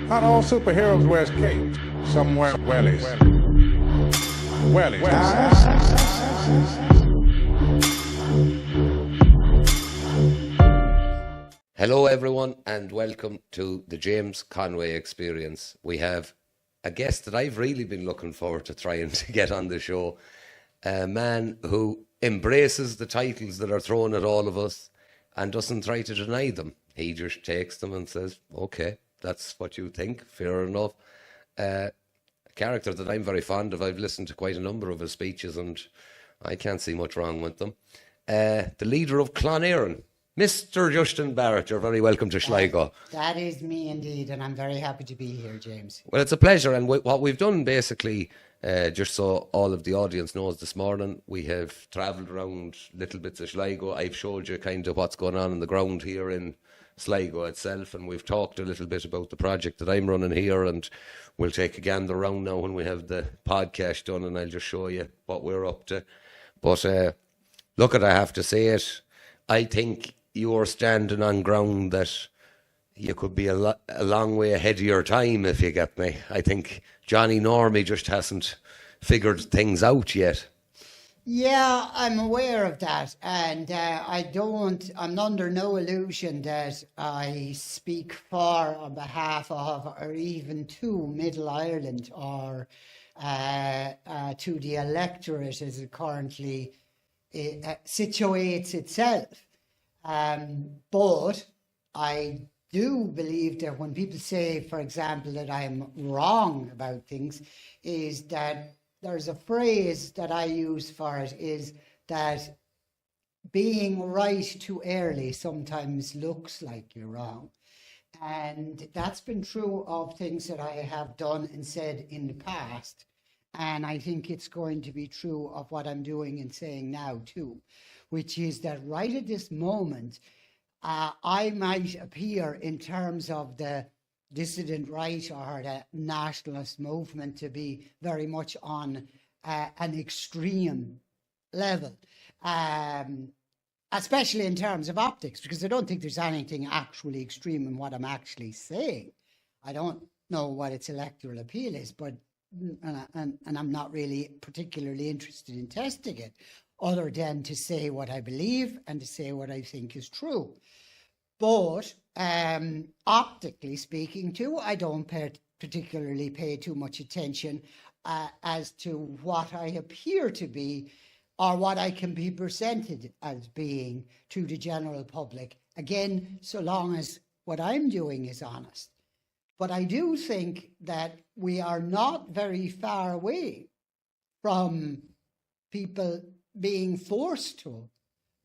Not all superheroes wears capes. Some wear wellies. Wellies. Hello everyone and welcome to the James Conway Experience. We have a guest that I've really been looking forward to trying to get on the show. A man who embraces the titles that are thrown at all of us and doesn't try to deny them. He just takes them and says, okay, that's what you think, fair enough. A character that I'm very fond of. I've listened to quite a number of his speeches and I can't see much wrong with them. The leader of Clonairon, Mr. Justin Barrett, you're very welcome to Sligo. That is me indeed, and I'm very happy to be here, James. Well, it's a pleasure, and what we've done basically, just so all of the audience knows this morning, we have travelled around little bits of Sligo. I've showed you kind of what's going on the ground here in Sligo itself, and we've talked a little bit about the project that I'm running here, and we'll take a gander around now when we have the podcast done, and I'll just show you what we're up to. But look, I have to say it, I think you're standing on ground that you could be a long way ahead of your time, if you get me. I think Johnny Normie just hasn't figured things out yet. Yeah, I'm aware of that, and I'm under no illusion that I speak for on behalf of, or even to Middle Ireland, or to the electorate as it currently situates itself. But I do believe that when people say, for example, that I'm wrong about things, is that there's a phrase that I use for it, is that being right too early sometimes looks like you're wrong. And that's been true of things that I have done and said in the past. And I think it's going to be true of what I'm doing and saying now too, which is that right at this moment, I might appear in terms of the dissident right or the nationalist movement to be very much on an extreme level, especially in terms of optics, because I don't think there's anything actually extreme in what I'm actually saying. I don't know what its electoral appeal is, but and I'm not really particularly interested in testing it, other than to say what I believe and to say what I think is true. But optically speaking too, I don't particularly pay too much attention as to what I appear to be or what I can be presented as being to the general public. Again, so long as what I'm doing is honest. But I do think that we are not very far away from people being forced to,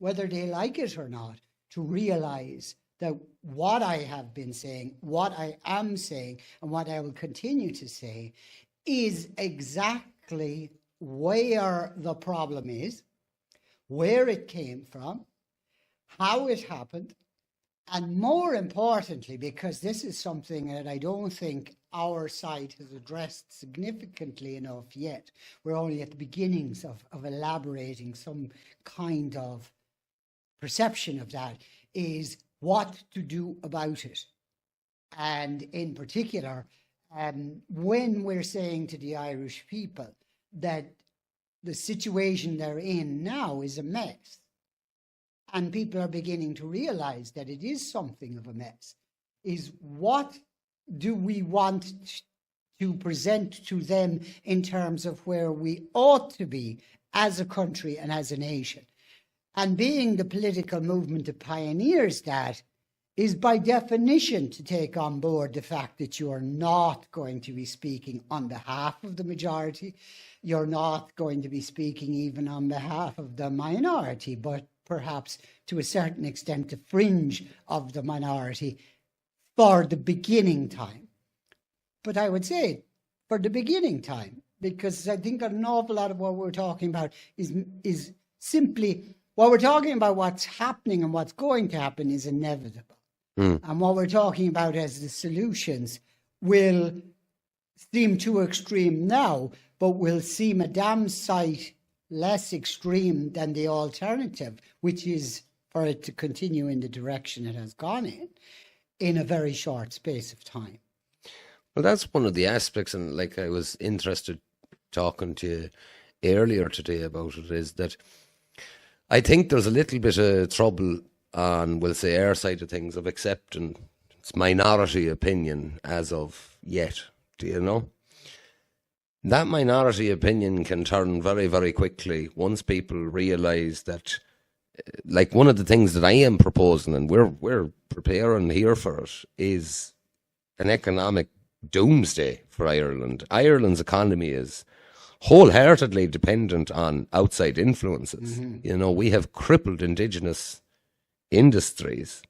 whether they like it or not, to realize that what I have been saying, what I am saying, and what I will continue to say is exactly where the problem is, where it came from, how it happened, and more importantly, because this is something that I don't think our side has addressed significantly enough yet. We're only at the beginnings of elaborating some kind of perception of that, is what to do about it. And in particular, when we're saying to the Irish people that the situation they're in now is a mess, and people are beginning to realize that it is something of a mess, is what do we want to present to them in terms of where we ought to be as a country and as a nation? And being the political movement that pioneers that is by definition to take on board the fact that you are not going to be speaking on behalf of the majority. You're not going to be speaking even on behalf of the minority, but perhaps to a certain extent the fringe of the minority for the beginning time. But I would say for the beginning time, because I think an awful lot of what we're talking about is simply, what we're talking about, what's happening and what's going to happen is inevitable. And what we're talking about as the solutions will seem too extreme now, but will seem a damn sight less extreme than the alternative, which is for it to continue in the direction it has gone in a very short space of time. Well, that's one of the aspects, and like I was interested talking to you earlier today about it, is that I think there's a little bit of trouble on, we'll say, our side of things of accepting it's minority opinion as of yet. Do you know? That minority opinion can turn very, very quickly once people realise that, like, one of the things that I am proposing, and we're preparing here for it, is an economic doomsday for Ireland. Ireland's economy is wholeheartedly dependent on outside influences. You know, we have crippled indigenous industries,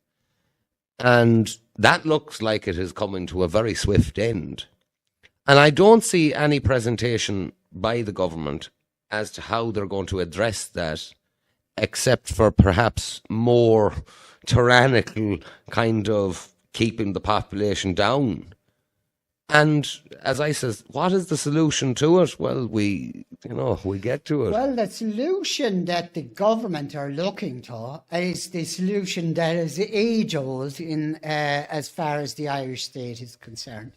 and that looks like it is coming to a very swift end. And I don't see any presentation by the government as to how they're going to address that, except for perhaps more tyrannical kind of keeping the population down. And as I says, what is the solution to it? Well, we get to it. Well, the solution that the government are looking to is the solution that is age-old in as far as the Irish state is concerned,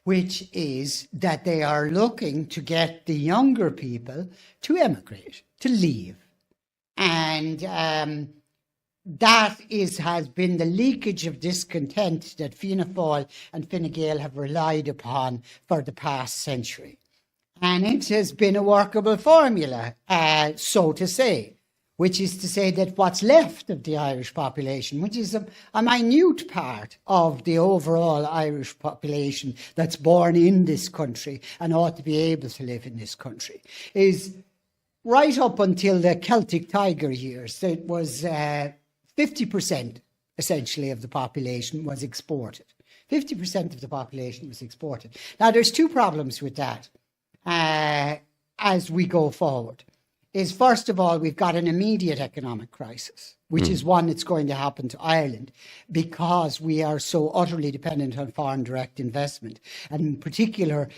which is that they are looking to get the younger people to emigrate, to leave. And that has been the leakage of discontent that Fianna Fáil and Fine Gael have relied upon for the past century. And it has been a workable formula, so to say, which is to say that what's left of the Irish population, which is a minute part of the overall Irish population that's born in this country and ought to be able to live in this country, is right up until the Celtic Tiger years. It was 50% essentially of the population was exported. 50% of the population was exported. Now, there's two problems with that as we go forward. Is first of all, we've got an immediate economic crisis, which is one that's going to happen to Ireland because we are so utterly dependent on foreign direct investment, and in particular,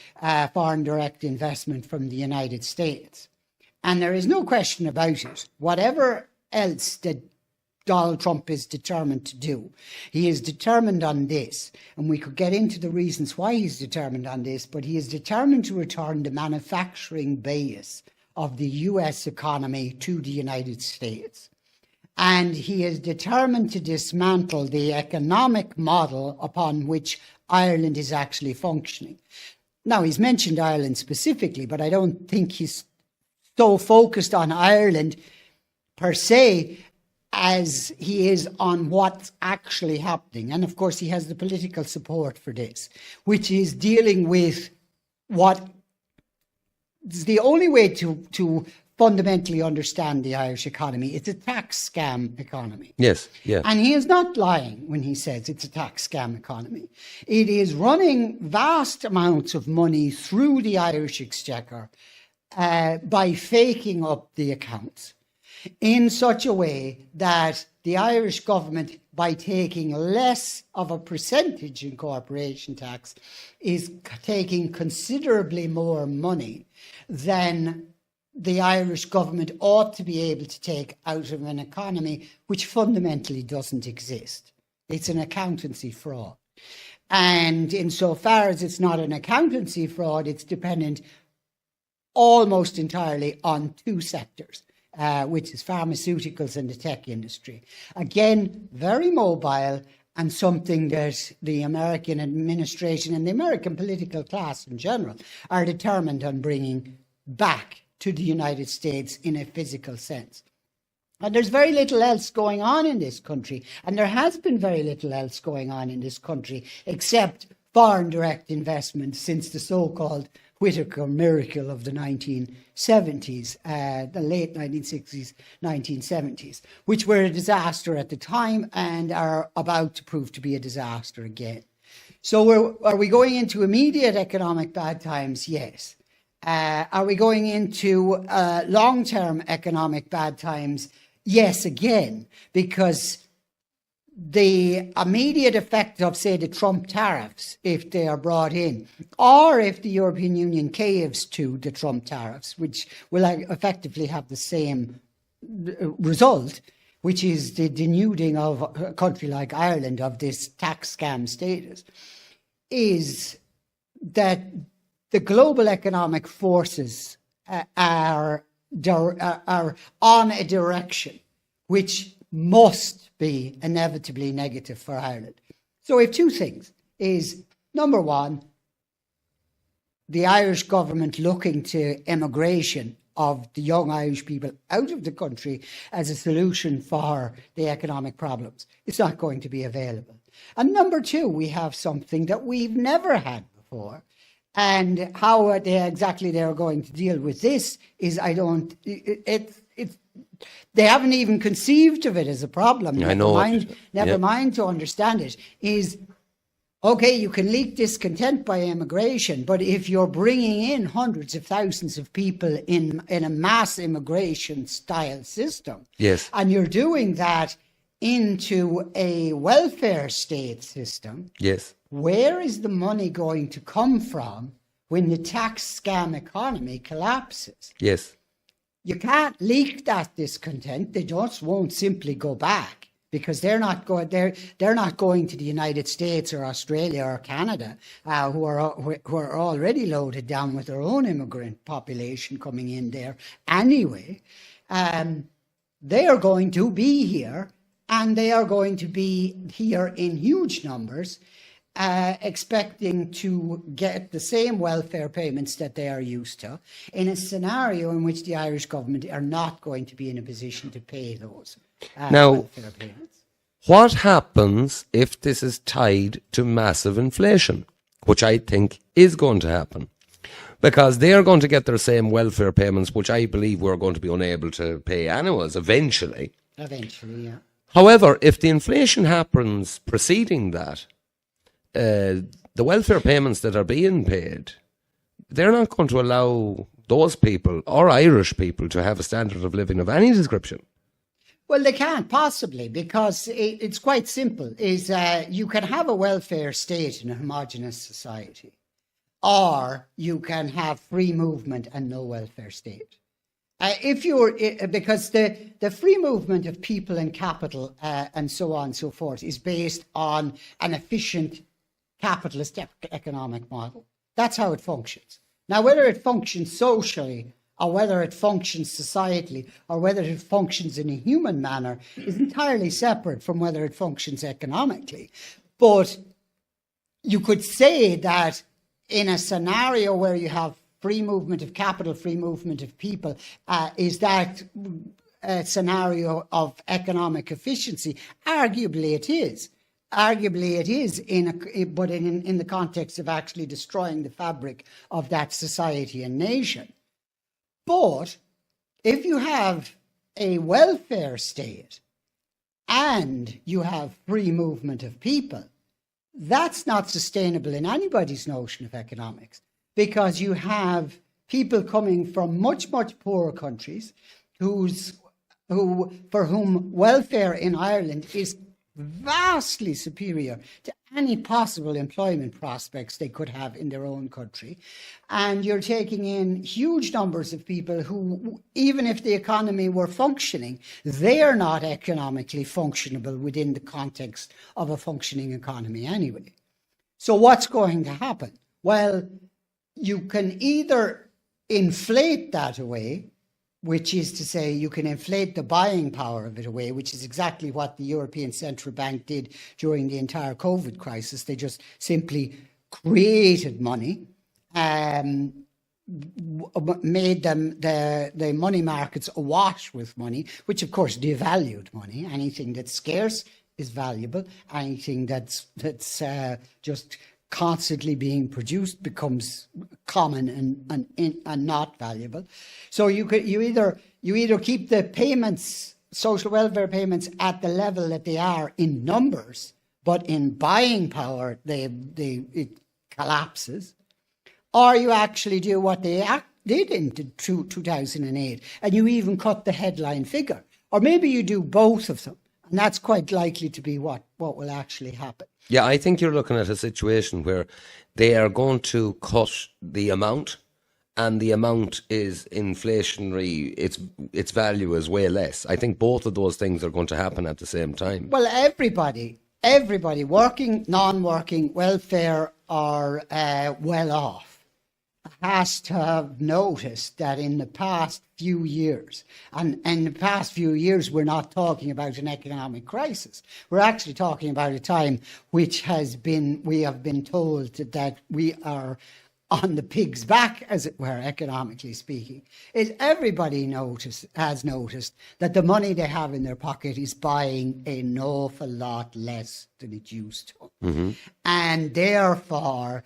foreign direct investment from the United States. And there is no question about it. Whatever else that Donald Trump is determined to do, he is determined on this, and we could get into the reasons why he's determined on this, but he is determined to return the manufacturing base of the US economy to the United States. And he is determined to dismantle the economic model upon which Ireland is actually functioning. Now, he's mentioned Ireland specifically, but I don't think he's so focused on Ireland per se as he is on what's actually happening. And of course, he has the political support for this, which is dealing with what is the only way to fundamentally understand the Irish economy. It's a tax scam economy. Yes, yeah. And he is not lying when he says it's a tax scam economy. It is running vast amounts of money through the Irish exchequer by faking up the accounts in such a way that the Irish government, by taking less of a percentage in corporation tax, is taking considerably more money than the Irish government ought to be able to take out of an economy which fundamentally doesn't exist. It's an accountancy fraud. And insofar as it's not an accountancy fraud, it's dependent almost entirely on two sectors, which is pharmaceuticals and the tech industry. Again, very mobile, and something that the American administration and the American political class in general are determined on bringing back to the United States in a physical sense. And there's very little else going on in this country, and there has been very little else going on in this country except foreign direct investment since the so-called Whittaker miracle of the 1970s, the late 1960s, 1970s, which were a disaster at the time and are about to prove to be a disaster again. So are we going into immediate economic bad times? Yes. Are we going into long-term economic bad times? Yes, again, because the immediate effect of, say, the Trump tariffs, if they are brought in, or if the European Union caves to the Trump tariffs, which will effectively have the same result, which is the denuding of a country like Ireland of this tax scam status, is that the global economic forces are on a direction which must be inevitably negative for Ireland. So we have two things. Is number one, the Irish government looking to immigration of the young Irish people out of the country as a solution for the economic problems. It's not going to be available. And number two, we have something that we've never had before. And how exactly they're going to deal with this is, they haven't even conceived of it as a problem. Never mind to understand it. Is, okay, you can leak discontent by immigration, but if you're bringing in hundreds of thousands of people in a mass immigration style system, yes, and you're doing that into a welfare state system, yes, where is the money going to come from when the tax scam economy collapses? Yes. You can't leak that discontent. They just won't simply go back, because they're not going to the United States or Australia or Canada, who are already loaded down with their own immigrant population coming in there anyway. They are going to be here, and they are going to be here in huge numbers, expecting to get the same welfare payments that they are used to, in a scenario in which the Irish government are not going to be in a position to pay those welfare payments. What happens if this is tied to massive inflation, which I think is going to happen? Because they are going to get their same welfare payments, which I believe we're going to be unable to pay anyways eventually. Eventually, yeah. However, if the inflation happens preceding that, the welfare payments that are being paid, they're not going to allow those people or Irish people to have a standard of living of any description. Well, they can't possibly, because it's quite simple. You can have a welfare state in a homogenous society, or you can have free movement and no welfare state. Because the free movement of people and capital and so on and so forth is based on an efficient capitalist economic model. That's how it functions. Now, whether it functions socially, or whether it functions societally, or whether it functions in a human manner is entirely separate from whether it functions economically. But you could say that in a scenario where you have free movement of capital, free movement of people, is that a scenario of economic efficiency? Arguably it is. Arguably it is, but in the context of actually destroying the fabric of that society and nation. But if you have a welfare state and you have free movement of people, that's not sustainable in anybody's notion of economics, because you have people coming from much, much poorer countries for whom welfare in Ireland is vastly superior to any possible employment prospects they could have in their own country. And you're taking in huge numbers of people who, even if the economy were functioning, they are not economically functionable within the context of a functioning economy anyway. So what's going to happen? Well, you can either inflate that away, which is to say you can inflate the buying power of it away, which is exactly what the European Central Bank did during the entire COVID crisis. They just simply created money, made them the money markets awash with money, which of course devalued money. Anything that's scarce is valuable. Anything that's just constantly being produced becomes common and not valuable. So you either keep the payments, social welfare payments, at the level that they are in numbers, but in buying power it collapses, or you actually do what they did in 2008, and you even cut the headline figure, or maybe you do both of them, and that's quite likely to be what will actually happen. Yeah, I think you're looking at a situation where they are going to cut the amount, and the amount is inflationary. Its value is way less. I think both of those things are going to happen at the same time. Well, everybody, working, non-working, welfare, are well off has to have noticed that in the past few years, and in the past few years, we're not talking about an economic crisis. We're actually talking about a time which we have been told that we are on the pig's back, as it were, economically speaking. Is everybody has noticed that the money they have in their pocket is buying an awful lot less than it used to. Mm-hmm. And therefore,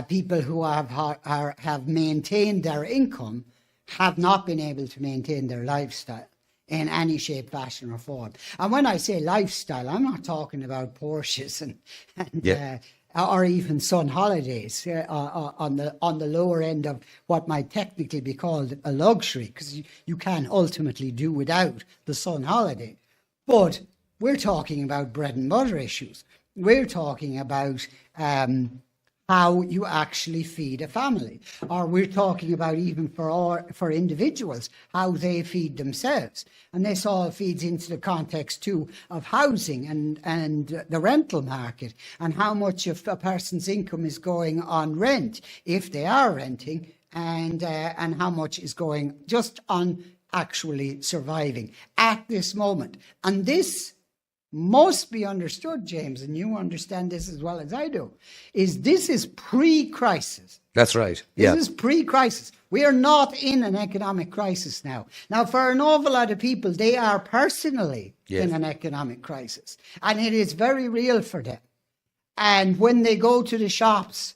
people who have maintained their income have not been able to maintain their lifestyle in any shape, fashion, or form. And when I say lifestyle, I'm not talking about Porsches and or even sun holidays on the lower end of what might technically be called a luxury, because you can ultimately do without the sun holiday. But we're talking about bread and butter issues. We're talking about how you actually feed a family, or we're talking about even for individuals how they feed themselves. And this all feeds into the context too of housing and the rental market, and how much of a person's income is going on rent if they are renting, and how much is going just on actually surviving at this moment. And this must be understood, James, and you understand this as well as I do, this is pre-crisis. That's right. Yeah. This is pre-crisis. We are not in an economic crisis now. Now, for an awful lot of people, they are personally in an economic crisis, and it is very real for them. And when they go to the shops,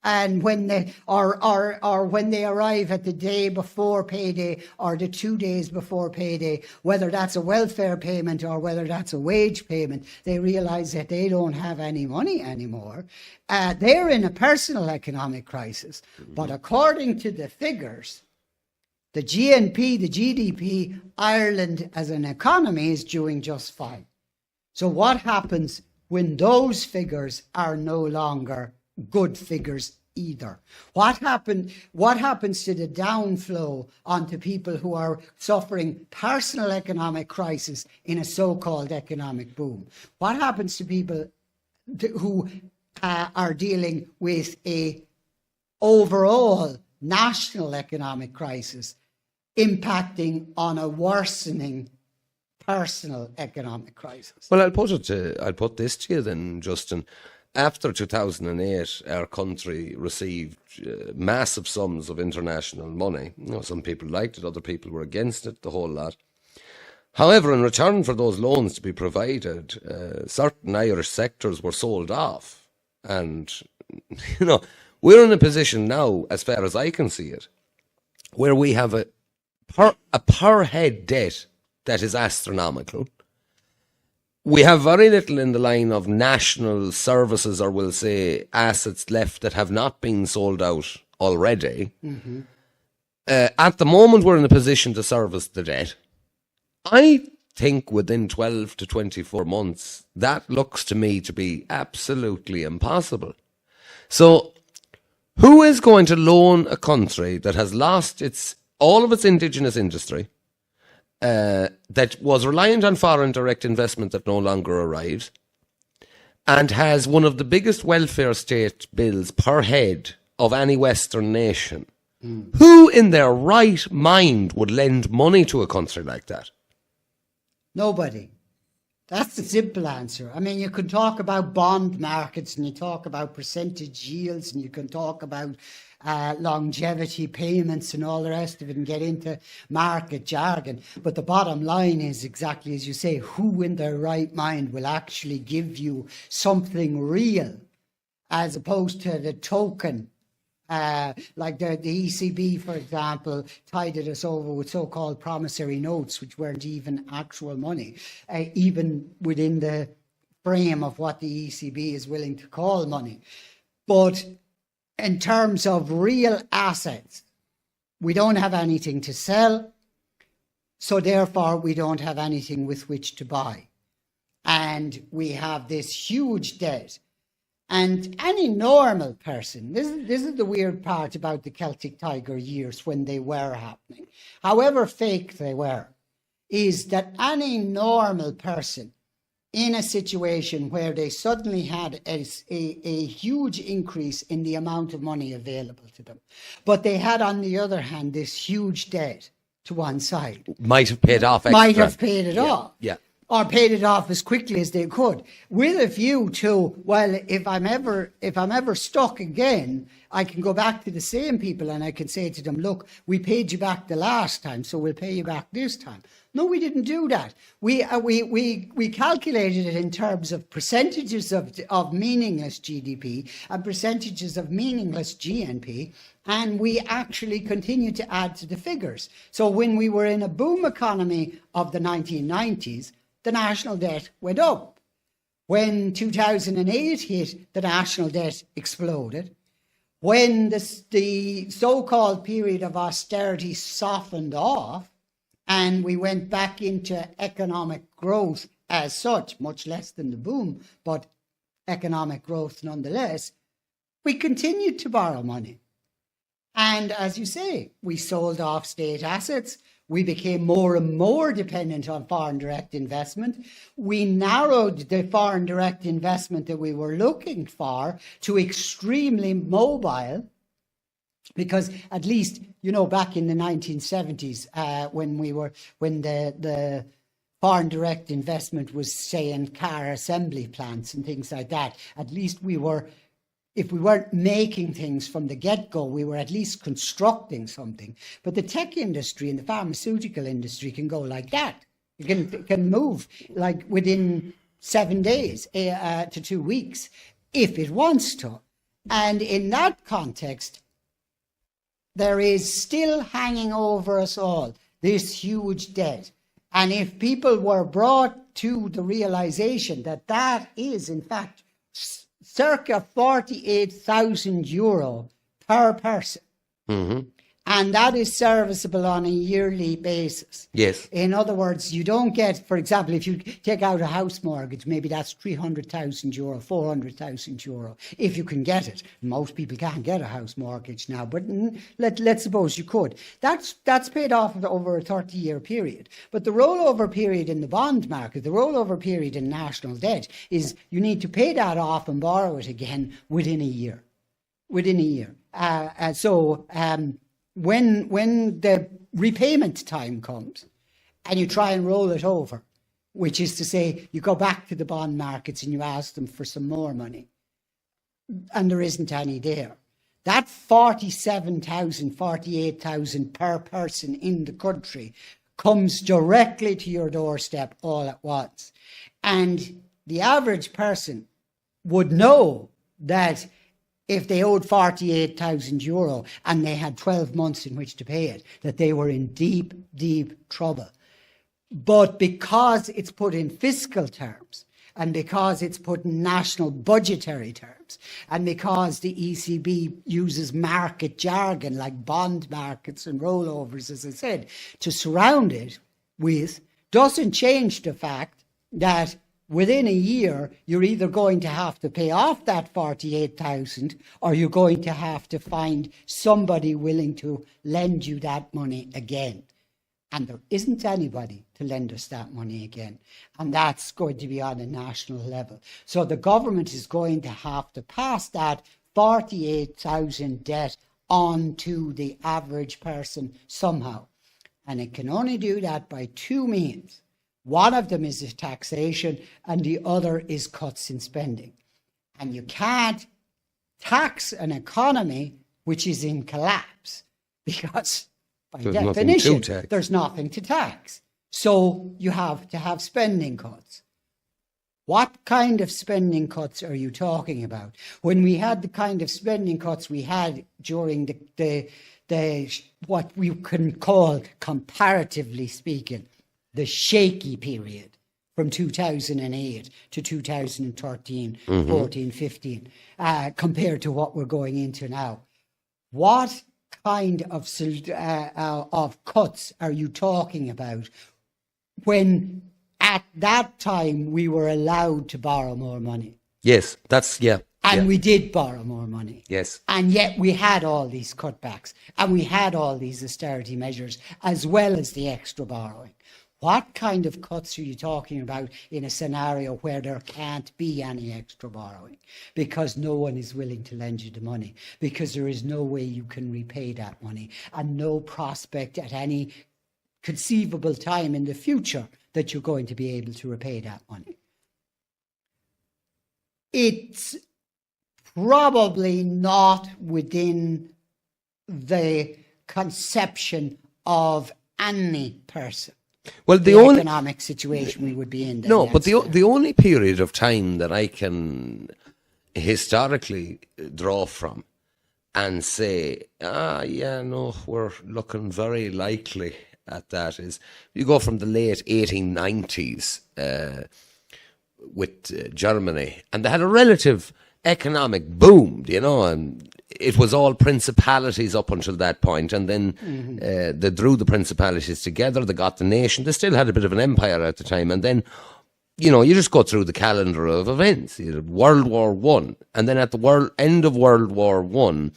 and when they or when they arrive at the day before payday or the 2 days before payday, whether that's a welfare payment or whether that's a wage payment, they realize that they don't have any money anymore. They're in a personal economic crisis. But according to the figures, the GNP, the GDP, Ireland as an economy is doing just fine. So what happens when those figures are no longer good figures either? What happens to the downflow onto people who are suffering personal economic crisis in a so-called economic boom? What happens to people who are dealing with a overall national economic crisis impacting on a worsening personal economic crisis? Well, I'll put this to you then, Justin. After 2008, our country received massive sums of international money. Some people liked it, other people were against it, the whole lot. However, in return for those loans to be provided, certain Irish sectors were sold off. And, we're in a position now, as far as I can see it, where we have a per head debt that is astronomical. We have very little in the line of national services, or we'll say assets left that have not been sold out already. Mm-hmm. At the moment, we're in a position to service the debt. I think within 12 to 24 months, that looks to me to be absolutely impossible. So who is going to loan a country that has lost all of its indigenous industry, that was reliant on foreign direct investment that no longer arrives, and has one of the biggest welfare state bills per head of any Western nation? Who in their right mind would lend money to a country like that? Nobody. That's the simple answer. I mean, you can talk about bond markets, and you talk about percentage yields, and you can talk about longevity payments and all the rest of it, and get into market jargon. But the bottom line is exactly as you say, who in their right mind will actually give you something real, as opposed to the token? Like the ECB, for example, tided us over with so-called promissory notes, which weren't even actual money, even within the frame of what the ECB is willing to call money. But in terms of real assets, we don't have anything to sell, so therefore we don't have anything with which to buy. And we have this huge debt. And any normal person, this is the weird part about the Celtic Tiger years when they were happening, however fake they were, is that any normal person in a situation where they suddenly had a huge increase in the amount of money available to them. But they had, on the other hand, this huge debt to one side. Might have paid off extra. Might have paid it off. Yeah. Or paid it off as quickly as they could, with a view to, well, if I'm ever stuck again, I can go back to the same people and I can say to them, look, we paid you back the last time, so we'll pay you back this time. No, we didn't do that. We calculated it in terms of percentages of meaningless GDP and percentages of meaningless GNP, and we actually continued to add to the figures. So when we were in a boom economy of the 1990s, the national debt went up. When 2008 hit, the national debt exploded. When the so-called period of austerity softened off and we went back into economic growth as such, much less than the boom, but economic growth nonetheless, we continued to borrow money. And as you say, we sold off state assets. We became more and more dependent on foreign direct investment. We narrowed the foreign direct investment that we were looking for to extremely mobile, because at least, back in the 1970s, when the foreign direct investment was, say, in car assembly plants and things like that, at least if we weren't making things from the get-go, we were at least constructing something. But the tech industry and the pharmaceutical industry can go like that. It can move like within 7 days to 2 weeks if it wants to. And in that context, there is still hanging over us all this huge debt. And if people were brought to the realization that that is, in fact, circa €48,000 per person. Mm-hmm. And that is serviceable on a yearly basis. Yes. In other words, you don't get, for example, if you take out a house mortgage, maybe that's €300,000, €400,000, if you can get it. Most people can't get a house mortgage now, but let's suppose you could. That's paid off over a 30-year period. But the rollover period in the bond market, the rollover period in national debt, is you need to pay that off and borrow it again within a year. Within a year. When the repayment time comes and you try and roll it over, which is to say you go back to the bond markets and you ask them for some more money, and there isn't any there, that 47,000, 48,000 per person in the country comes directly to your doorstep all at once. And the average person would know that if they owed €48,000 and they had 12 months in which to pay it, that they were in deep, deep trouble. But because it's put in fiscal terms, and because it's put in national budgetary terms, and because the ECB uses market jargon like bond markets and rollovers, as I said, to surround it with, doesn't change the fact that within a year, you're either going to have to pay off that 48,000 or you're going to have to find somebody willing to lend you that money again. And there isn't anybody to lend us that money again. And that's going to be on a national level. So the government is going to have to pass that 48,000 debt on to the average person somehow. And it can only do that by two means. One of them is taxation and the other is cuts in spending. And you can't tax an economy which is in collapse because by definition there's nothing to tax. So you have to have spending cuts. What kind of spending cuts are you talking about? When we had the kind of spending cuts we had during the what we can call, comparatively speaking, the shaky period from 2008 to 2013, 14, 15, compared to what we're going into now. What kind of cuts are you talking about when at that time we were allowed to borrow more money? Yes, And we did borrow more money. Yes. And yet we had all these cutbacks and we had all these austerity measures as well as the extra borrowing. What kind of cuts are you talking about in a scenario where there can't be any extra borrowing because no one is willing to lend you the money, because there is no way you can repay that money, and no prospect at any conceivable time in the future that you're going to be able to repay that money? It's probably not within the conception of any person. Well, the only economic situation we would be in. No, but the only period of time that I can historically draw from and say, we're looking very likely at that is you go from the late 1890s with Germany, and they had a relative economic boom, and it was all principalities up until that point, and then they drew the principalities together, they got the nation, they still had a bit of an empire at the time, and then, you just go through the calendar of events. You had World War One, and then at the end of World War One,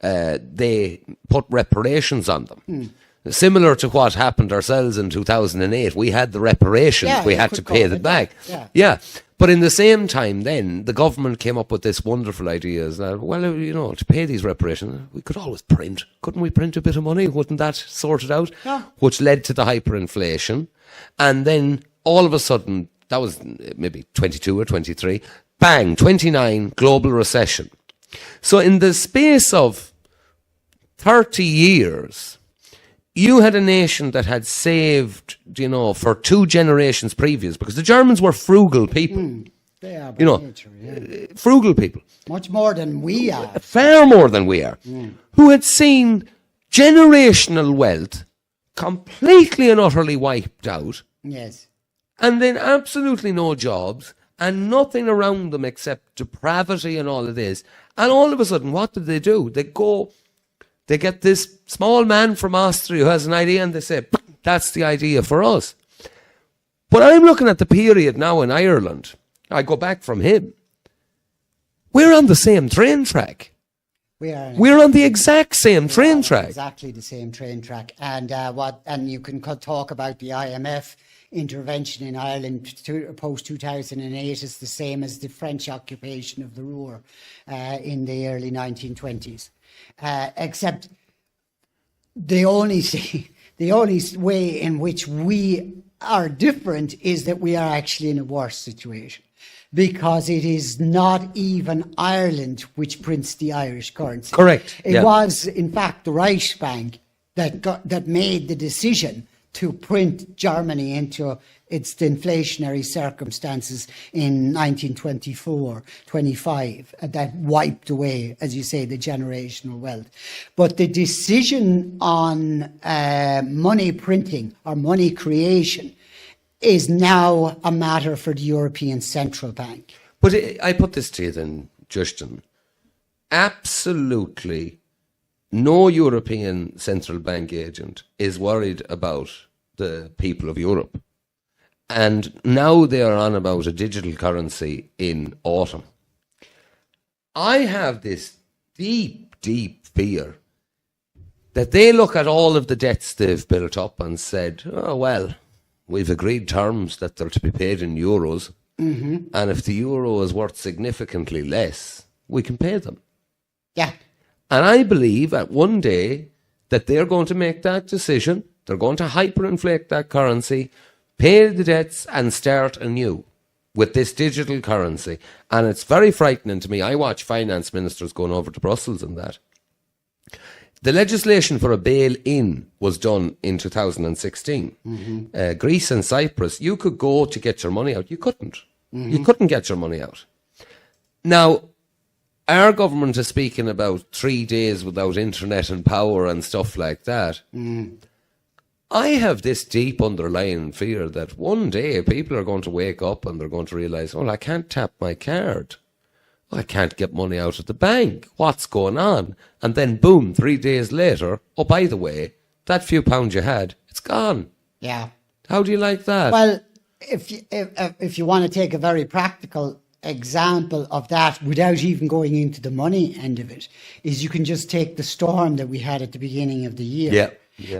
they put reparations on them. Similar to what happened ourselves in 2008, we had the reparations, we had to pay them back. Yeah. But in the same time then, the government came up with this wonderful idea that, to pay these reparations, we could always print. Couldn't we print a bit of money? Wouldn't that sort it out? Yeah. Which led to the hyperinflation. And then all of a sudden, that was maybe 22 or 23, bang, 29, global recession. So in the space of 30 years, you had a nation that had saved, for 2 generations previous, because the Germans were frugal people. They are by nature, yeah. Frugal people. Much more than we are. Far more than we are. Who had seen generational wealth completely and utterly wiped out. Yes. And then absolutely no jobs and nothing around them except depravity and all of this. And all of a sudden, what did they do? They get this small man from Austria who has an idea, and they say, that's the idea for us. But I'm looking at the period now in Ireland. I go back from him. We're on the same train track. We're on the exact same train track. Exactly the same train track. And you can talk about the IMF intervention in Ireland post-2008 is the same as the French occupation of the Ruhr in the early 1920s. Except the only way in which we are different is that we are actually in a worse situation, because it is not even Ireland which prints the Irish currency. Correct. It was, in fact, the Reichsbank that made the decision to print Germany into its inflationary circumstances in 1924-25, that wiped away, as you say, the generational wealth. But the decision on money printing or money creation is now a matter for the European Central Bank. But I put this to you then, Justin. Absolutely no European Central Bank agent is worried about the people of Europe. And now they are on about a digital currency in autumn. I have this deep, deep fear that they look at all of the debts they've built up and said, oh, well, we've agreed terms that they're to be paid in euros. And if the euro is worth significantly less, we can pay them. Yeah. And I believe that one day that they're going to make that decision. They're going to hyperinflate that currency, pay the debts, and start anew with this digital currency. And it's very frightening to me. I watch finance ministers going over to Brussels and that. The legislation for a bail-in was done in 2016. Greece and Cyprus, you could go to get your money out. You couldn't. You couldn't get your money out. Now, our government is speaking about 3 days without internet and power and stuff like that. I have this deep underlying fear that one day people are going to wake up and they're going to realise, oh, I can't tap my card. I can't get money out of the bank. What's going on? And then boom, 3 days later, oh, by the way, that few pounds you had, it's gone. Yeah. How do you like that? Well, if you want to take a very practical example of that without even going into the money end of it, is you can just take the storm that we had at the beginning of the year. Yeah.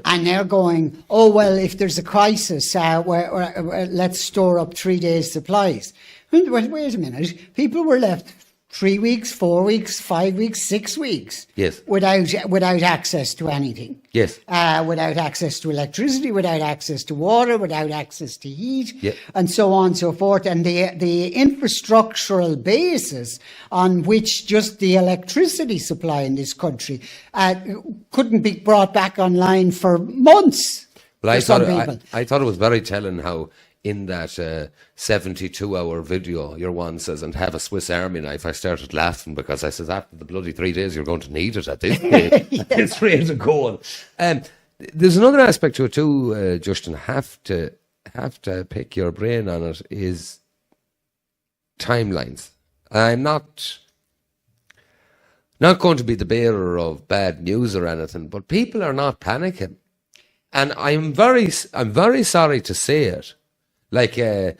And they're going, oh, well, if there's a crisis, let's store up 3 days' supplies. Wait a minute. People were left 3 weeks, 4 weeks, 5 weeks, 6 weeks. Yes. Without access to anything. Yes. Without access to electricity, without access to water, without access to heat, Yep. and so on and so forth. And the infrastructural basis on which just the electricity supply in this country couldn't be brought back online for months. Well, People. I thought it was very telling how in that 72-hour video, your one says, and have a Swiss Army knife. I started laughing because I said, after the bloody 3 days, you're going to need it at this stage. It's ready to go. There's another aspect to it too, Justin. Have to pick your brain on it, is timelines. I'm not going to be the bearer of bad news or anything, but people are not panicking. And I'm very sorry to say it. Like, I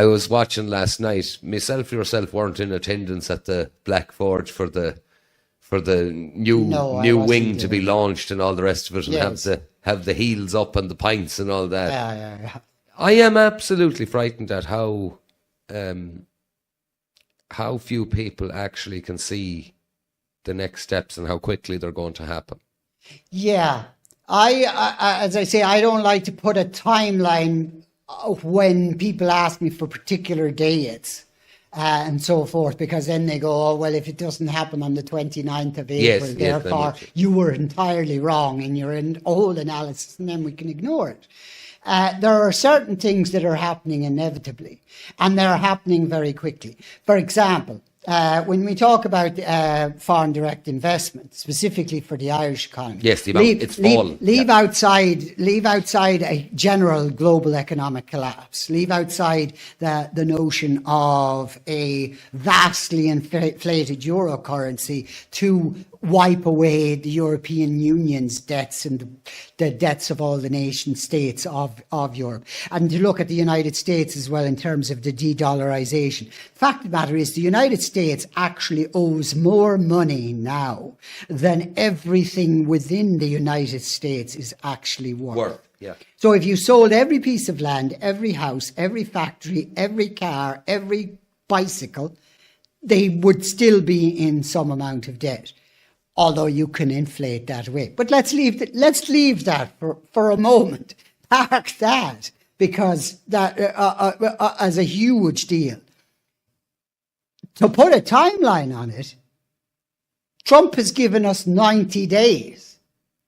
was watching last night, yourself weren't in attendance at the Black Forge for the new wing to be launched and all the rest of it, and have the heels up and the pints and all that. Yeah. I am absolutely frightened at how few people actually can see the next steps and how quickly they're going to happen. Yeah. I as I say, I don't like to put a timeline when people ask me for particular dates and so forth, because then they go, oh, well, if it doesn't happen on the 29th of April, therefore you were entirely wrong in your whole analysis, and then we can ignore it. There are certain things that are happening inevitably, and they're happening very quickly. For example, when we talk about foreign direct investment, specifically for the Irish economy, yes, it's fallen. Leave outside a general global economic collapse. Leave outside the notion of a vastly inflated euro currency to wipe away the European Union's debts and the debts of all the nation states of Europe. And to look at the United States as well in terms of the de-dollarization. The fact of the matter is the United States actually owes more money now than everything within the United States is actually worth. Yeah. So if you sold every piece of land, every house, every factory, every car, every bicycle, they would still be in some amount of debt. Although you can inflate that away. But let's leave that for a moment. Park that, because that as a huge deal. To put a timeline on it, Trump has given us 90 days.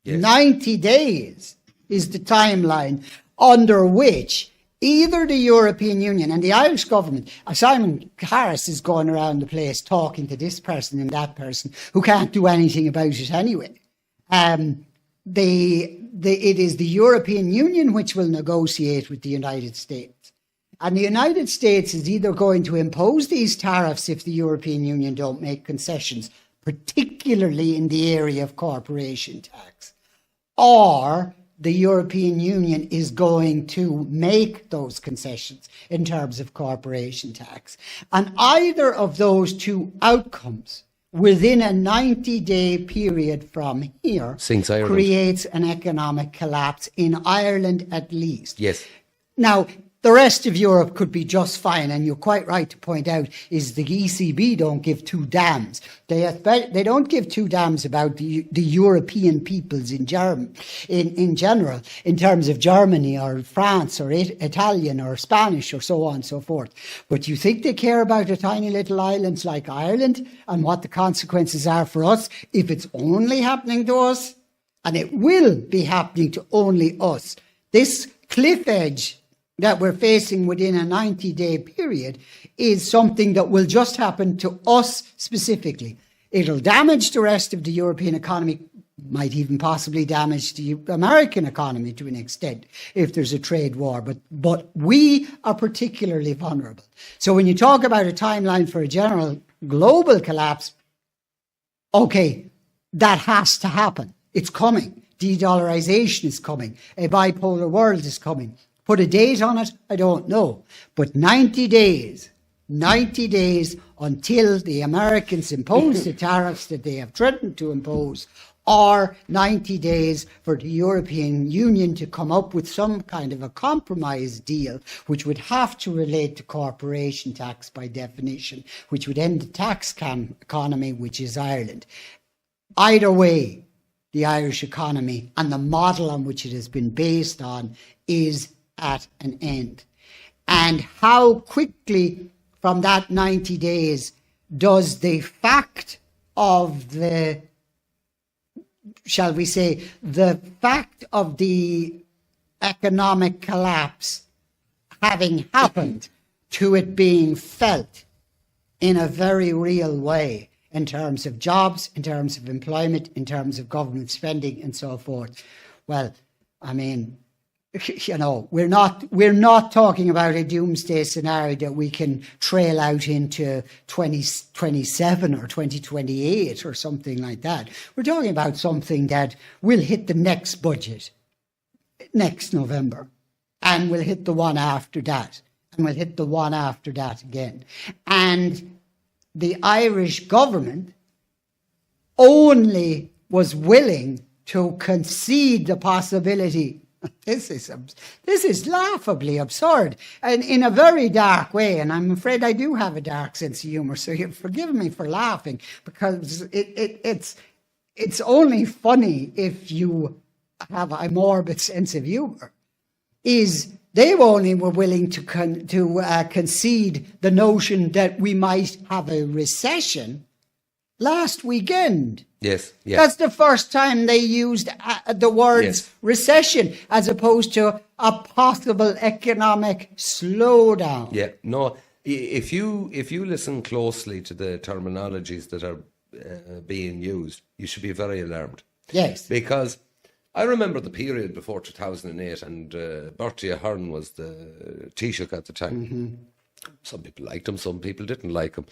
Yes. 90 days is the timeline under which either the European Union and the Irish government, Simon Harris is going around the place talking to this person and that person who can't do anything about it anyway. It is the European Union which will negotiate with the United States. And the United States is either going to impose these tariffs if the European Union don't make concessions, particularly in the area of corporation tax, or the European Union is going to make those concessions in terms of corporation tax. And either of those two outcomes within a 90-day period from here creates an economic collapse in Ireland at least. Yes. Now, the rest of Europe could be just fine, and you're quite right to point out is the ECB don't give two damns. They don't give two damns about the European peoples in general, in terms of Germany or France or Italian or Spanish or so on and so forth. But you think they care about a tiny little islands like Ireland and what the consequences are for us if it's only happening to us? And it will be happening to only us. This cliff edge that we're facing within a 90-day period is something that will just happen to us specifically. It'll damage the rest of the European economy, might even possibly damage the American economy to an extent if there's a trade war, but we are particularly vulnerable. So when you talk about a timeline for a general global collapse, okay, that has to happen. It's coming. De-dollarization is coming. A bipolar world is coming. Put a date on it, I don't know. But 90 days until the Americans impose the tariffs that they have threatened to impose or 90 days for the European Union to come up with some kind of a compromise deal, which would have to relate to corporation tax by definition, which would end the tax economy, which is Ireland. Either way, the Irish economy and the model on which it has been based on is at an end. And how quickly from that 90 days does the fact of the, shall we say, the fact of the economic collapse having happened to it being felt in a very real way in terms of jobs, in terms of employment, in terms of government spending and so forth. Well, I mean, you know, we're not talking about a doomsday scenario that we can trail out into 2027 or 2028 or something like that. We're talking about something that will hit the next budget next November, and will hit the one after that, and will hit the one after that again. And the Irish government only was willing to concede the possibility. This is laughably absurd, and in a very dark way. And I'm afraid I do have a dark sense of humour, so you forgive me for laughing, because it's only funny if you have a morbid sense of humour. Is they only were willing to concede the notion that we might have a recession last weekend. Yes, yes. That's the first time they used the words Yes. recession as opposed to a possible economic slowdown. Yeah, no. If you listen closely to the terminologies that are being used, you should be very alarmed. Yes. Because I remember the period before 2008, and Bertie Ahern was the Taoiseach at the time. Mm-hmm. Some people liked him, some people didn't like him.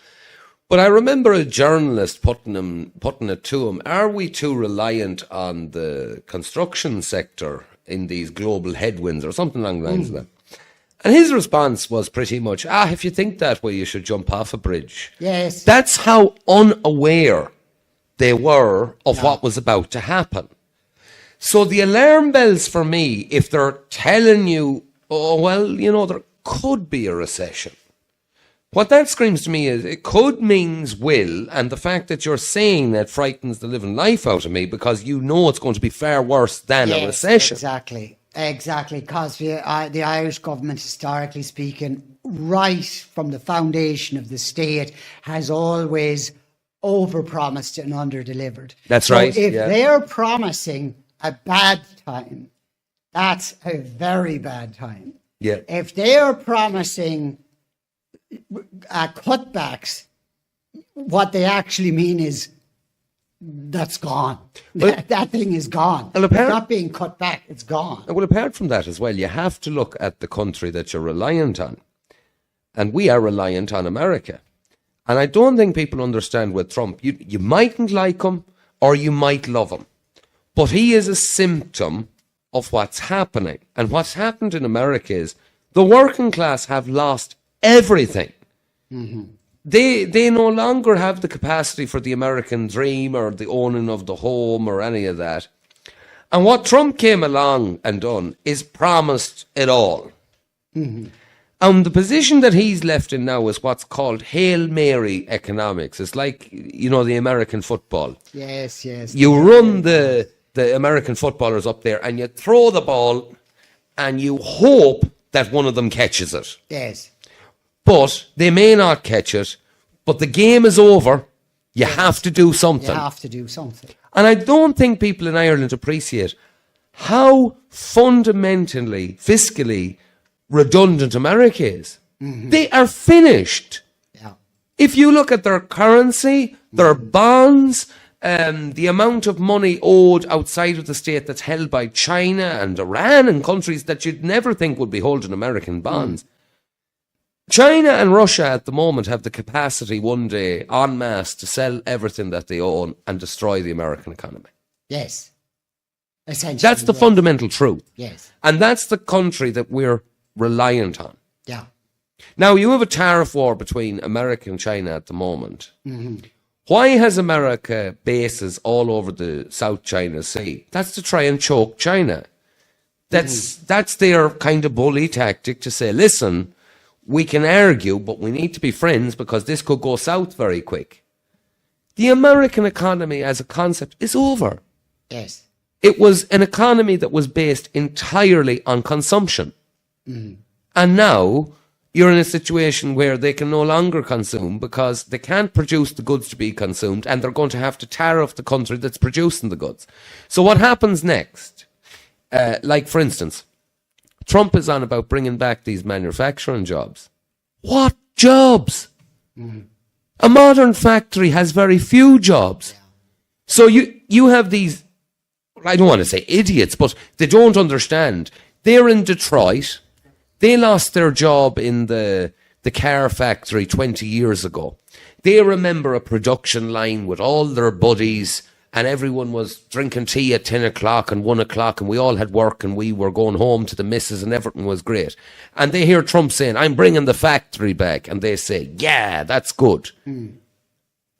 But I remember a journalist putting it to him, are we too reliant on the construction sector in these global headwinds or something along the lines of that? And his response was pretty much, if you think that way, you should jump off a bridge. Yes. That's how unaware they were of what was about to happen. So the alarm bells for me, if they're telling you, oh, well, you know, there could be a recession. What that screams to me is it could means will, and the fact that you're saying that frightens the living life out of me, because you know it's going to be far worse than a recession. Exactly, because the Irish government, historically speaking, right from the foundation of the state, has always overpromised and underdelivered. That's so right. If yeah. they're promising a bad time, that's a very bad time. Yeah. If they are promising cutbacks, what they actually mean is that's gone. That thing is gone. Well, it's not being cut back, it's gone. Well, apart from that as well, you have to look at the country that you're reliant on. And we are reliant on America. And I don't think people understand with Trump. You mightn't like him or you might love him. But he is a symptom of what's happening. And what's happened in America is the working class have lost everything. Mm-hmm. They no longer have the capacity for the American dream or the owning of the home or any of that. And what Trump came along and done is promised it all. Mm-hmm. And the position that he's left in now is what's called Hail Mary economics. It's like, you know, the American football. Yes. You run the American footballers up there and you throw the ball and you hope that one of them catches it. Yes. But they may not catch it, but the game is over. You have to do something. You have to do something. And I don't think people in Ireland appreciate how fundamentally, fiscally redundant America is. Mm-hmm. They are finished. Yeah. If you look at their currency, their bonds, the amount of money owed outside of the state that's held by China and Iran and countries that you'd never think would be holding American bonds. China and Russia at the moment have the capacity one day en masse to sell everything that they own and destroy the American economy. Yes. Essentially. That's the fundamental truth. Yes. And that's the country that we're reliant on. Yeah. Now, you have a tariff war between America and China at the moment. Mm-hmm. Why has America bases all over the South China Sea? That's to try and choke China. That's their kind of bully tactic to say, listen, we can argue, but we need to be friends because this could go south very quick. The American economy as a concept is over. Yes. It was an economy that was based entirely on consumption. And now you're in a situation where they can no longer consume because they can't produce the goods to be consumed, and they're going to have to tariff the country that's producing the goods. So what happens next? Like, for instance, Trump is on about bringing back these manufacturing jobs. What jobs? A modern factory has very few jobs. So you have these, I don't want to say idiots, but they don't understand. They're in Detroit. They lost their job in the car factory 20 years ago. They remember a production line with all their buddies, and everyone was drinking tea at 10 o'clock and 1 o'clock, and we all had work, and we were going home to the missus, and everything was great. And they hear Trump saying, I'm bringing the factory back. And they say, yeah, that's good.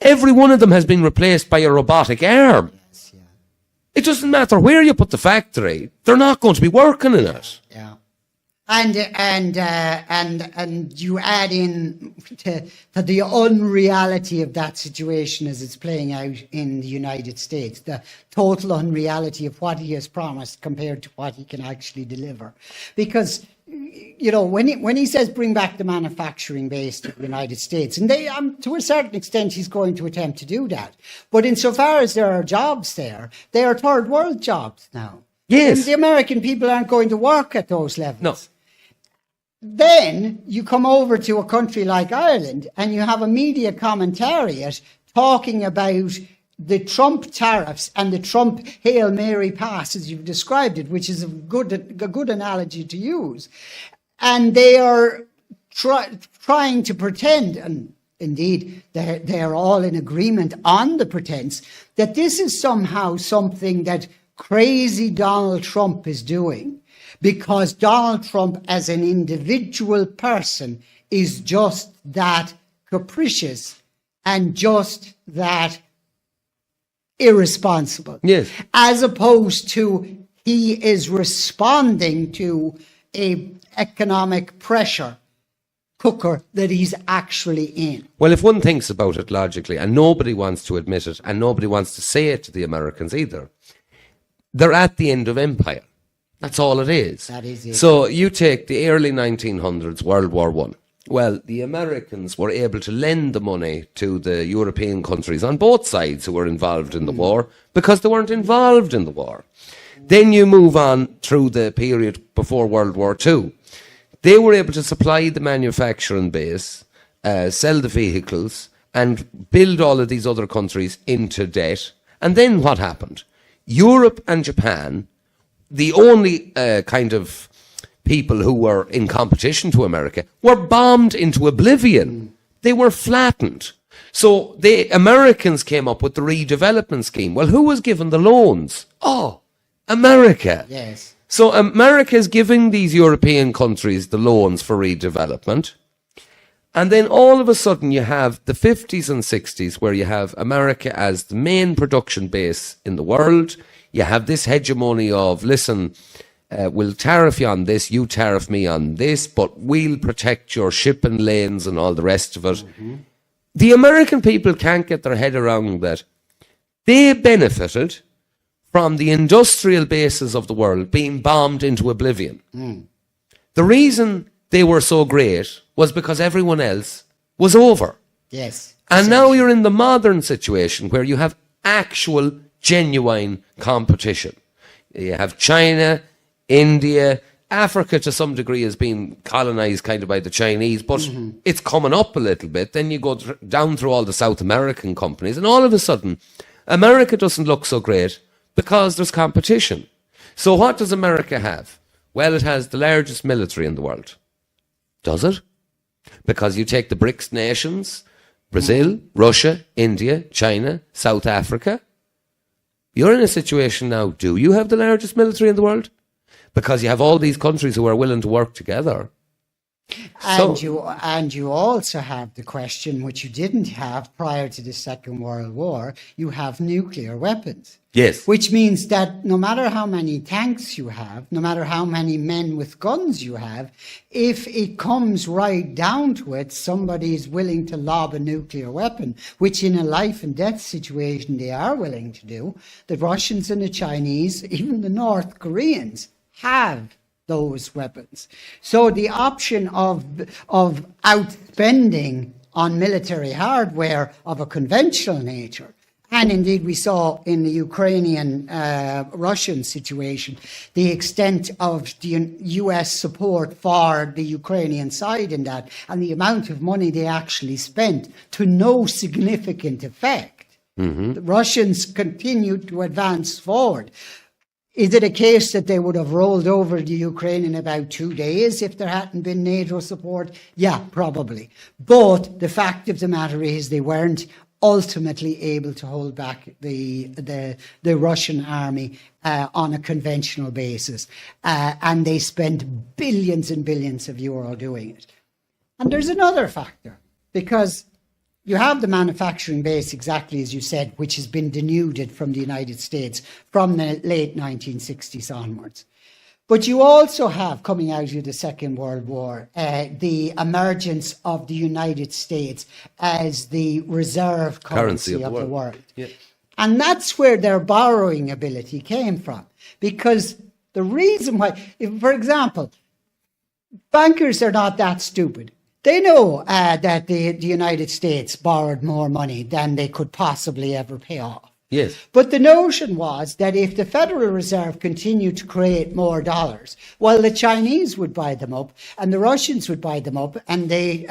Every one of them has been replaced by a robotic arm. Yes, yeah. It doesn't matter where you put the factory. They're not going to be working in it. Yeah. And you add in to the unreality of that situation as it's playing out in the United States, the total unreality of what he has promised compared to what he can actually deliver. Because, you know, when he says bring back the manufacturing base to the United States, and they, to a certain extent, he's going to attempt to do that. But insofar as there are jobs there, they are third world jobs now. Yes. And the American people aren't going to work at those levels. No. Then you come over to a country like Ireland and you have a media commentariat talking about the Trump tariffs and the Trump Hail Mary pass, as you've described it, which is a good analogy to use. And they are trying to pretend, and indeed they're all in agreement on the pretense, that this is somehow something that crazy Donald Trump is doing, because Donald Trump as an individual person is just that capricious and just that irresponsible. Yes. As opposed to he is responding to a economic pressure cooker that he's actually in. Well, if one thinks about it logically, and nobody wants to admit it, and nobody wants to say it to the Americans either, they're at the end of empire. That's all it is. That is it. So you take the early 1900s, World War One. Well, the Americans were able to lend the money to the European countries on both sides who were involved in the war because they weren't involved in the war. Then you move on through the period before World War Two. They were able to supply the manufacturing base, sell the vehicles, and build all of these other countries into debt. And then what happened? Europe and Japan, the only kind of people who were in competition to America, were bombed into oblivion. They were flattened. So the Americans came up with the redevelopment scheme. Well, who was given the loans? Oh, America. Yes. So America is giving these European countries the loans for redevelopment. And then all of a sudden you have the 50s and 60s where you have America as the main production base in the world. You have this hegemony of, listen, we'll tariff you on this, you tariff me on this, but we'll protect your shipping lanes and all the rest of it. The American people can't get their head around that. They benefited from the industrial bases of the world being bombed into oblivion. The reason they were so great was because everyone else was over. Yes. And now you're in the modern situation where you have actual, genuine competition. You have China, India, Africa to some degree has been colonized kind of by the Chinese, but it's coming up a little bit. Then you go down through all the South American companies, and all of a sudden, America doesn't look so great because there's competition. So what does America have? Well, it has the largest military in the world. Does it? Because you take the BRICS nations, Brazil, Russia, India, China, South Africa. You're in a situation now, do you have the largest military in the world? Because you have all these countries who are willing to work together. And you also have the question, which you didn't have prior to the Second World War, you have nuclear weapons. Yes. Which means that no matter how many tanks you have, no matter how many men with guns you have, if it comes right down to it, somebody is willing to lob a nuclear weapon, which in a life and death situation they are willing to do. The Russians and the Chinese, even the North Koreans, have those weapons. So the option of outspending on military hardware of a conventional nature, and indeed we saw in the Ukrainian-Russian situation the extent of the US support for the Ukrainian side in that, and the amount of money they actually spent to no significant effect. The Russians continued to advance forward. Is it a case that they would have rolled over the Ukraine in about 2 days if there hadn't been NATO support? Yeah, probably. But the fact of the matter is they weren't ultimately able to hold back the Russian army on a conventional basis. And they spent billions and billions of euro doing it. And there's another factor, because you have the manufacturing base, exactly as you said, which has been denuded from the United States from the late 1960s onwards. But you also have, coming out of the Second World War, the emergence of the United States as the reserve currency of the world. Yeah. And that's where their borrowing ability came from. Because the reason why, for example, bankers are not that stupid. They know that the United States borrowed more money than they could possibly ever pay off. Yes. But the notion was that if the Federal Reserve continued to create more dollars, well, the Chinese would buy them up, and the Russians would buy them up, and the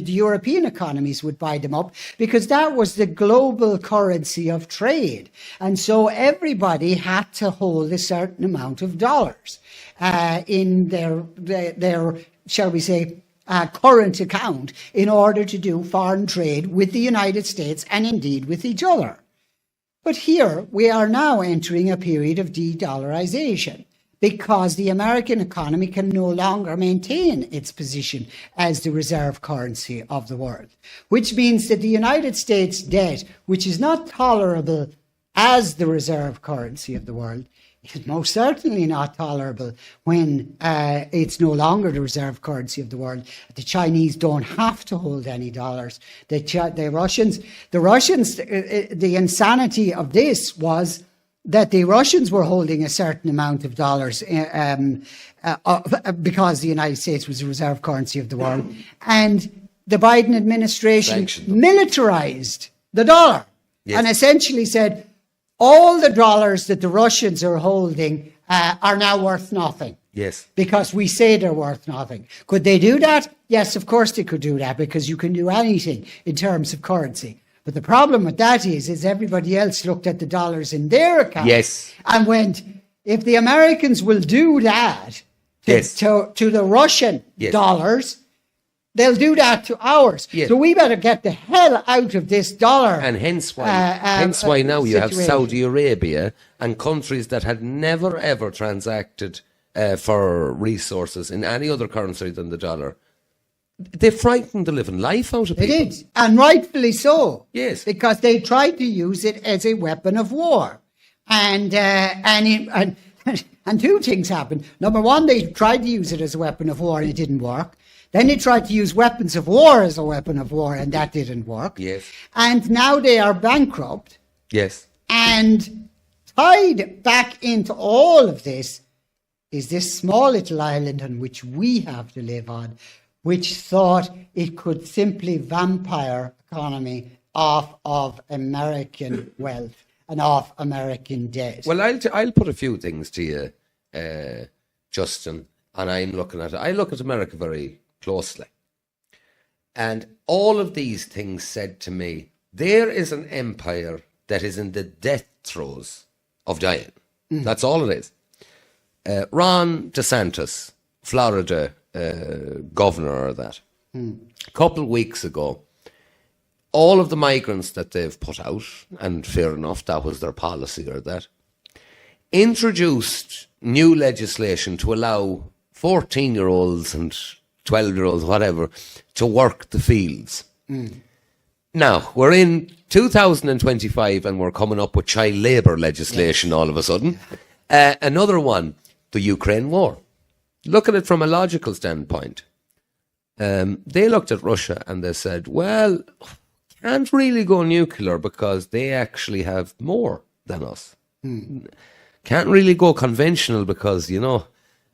European economies would buy them up, because that was the global currency of trade. And so everybody had to hold a certain amount of dollars in their shall we say, current account in order to do foreign trade with the United States and indeed with each other. But here we are now entering a period of de-dollarization, because the American economy can no longer maintain its position as the reserve currency of the world, which means that the United States debt, which is not tolerable as the reserve currency of the world, is most certainly not tolerable when it's no longer the reserve currency of the world. The Chinese don't have to hold any dollars. The Russians, the insanity of this was that the Russians were holding a certain amount of dollars because the United States was the reserve currency of the world. And the Biden administration militarized the dollar. Yes. And essentially said, all the dollars that the Russians are holding are now worth nothing. Yes. Because we say they're worth nothing. Could they do that? Yes, of course they could do that, because you can do anything in terms of currency. But the problem with that is everybody else looked at the dollars in their account. Yes. And went, if the Americans will do that to the Russian dollars, they'll do that to ours. Yes. So we better get the hell out of this dollar. And hence why now you have Saudi Arabia and countries that had never ever transacted for resources in any other currency than the dollar. They frightened the living life out of people. They did, and rightfully so. Yes. Because they tried to use it as a weapon of war. And two things happened. Number one, they tried to use it as a weapon of war and it didn't work. Then they tried to use weapons of war as a weapon of war, and that didn't work. Yes. And now they are bankrupt. Yes. And tied back into all of this is this small little island on which we have to live on, which thought it could simply vampire economy off of American wealth and off American debt. Well, I'll put a few things to you, Justin, and I look at America very closely. And all of these things said to me, there is an empire that is in the death throes of dying. That's all it is. Ron DeSantis, Florida governor or that, a couple of weeks ago, all of the migrants that they've put out, and fair enough, that was their policy or that, introduced new legislation to allow 14-year-olds and 12-year-olds, whatever, to work the fields. Now, we're in 2025 and we're coming up with child labour legislation all of a sudden. Another one, the Ukraine war. Look at it from a logical standpoint. They looked at Russia and they said, well, can't really go nuclear because they actually have more than us. Can't really go conventional because, you know,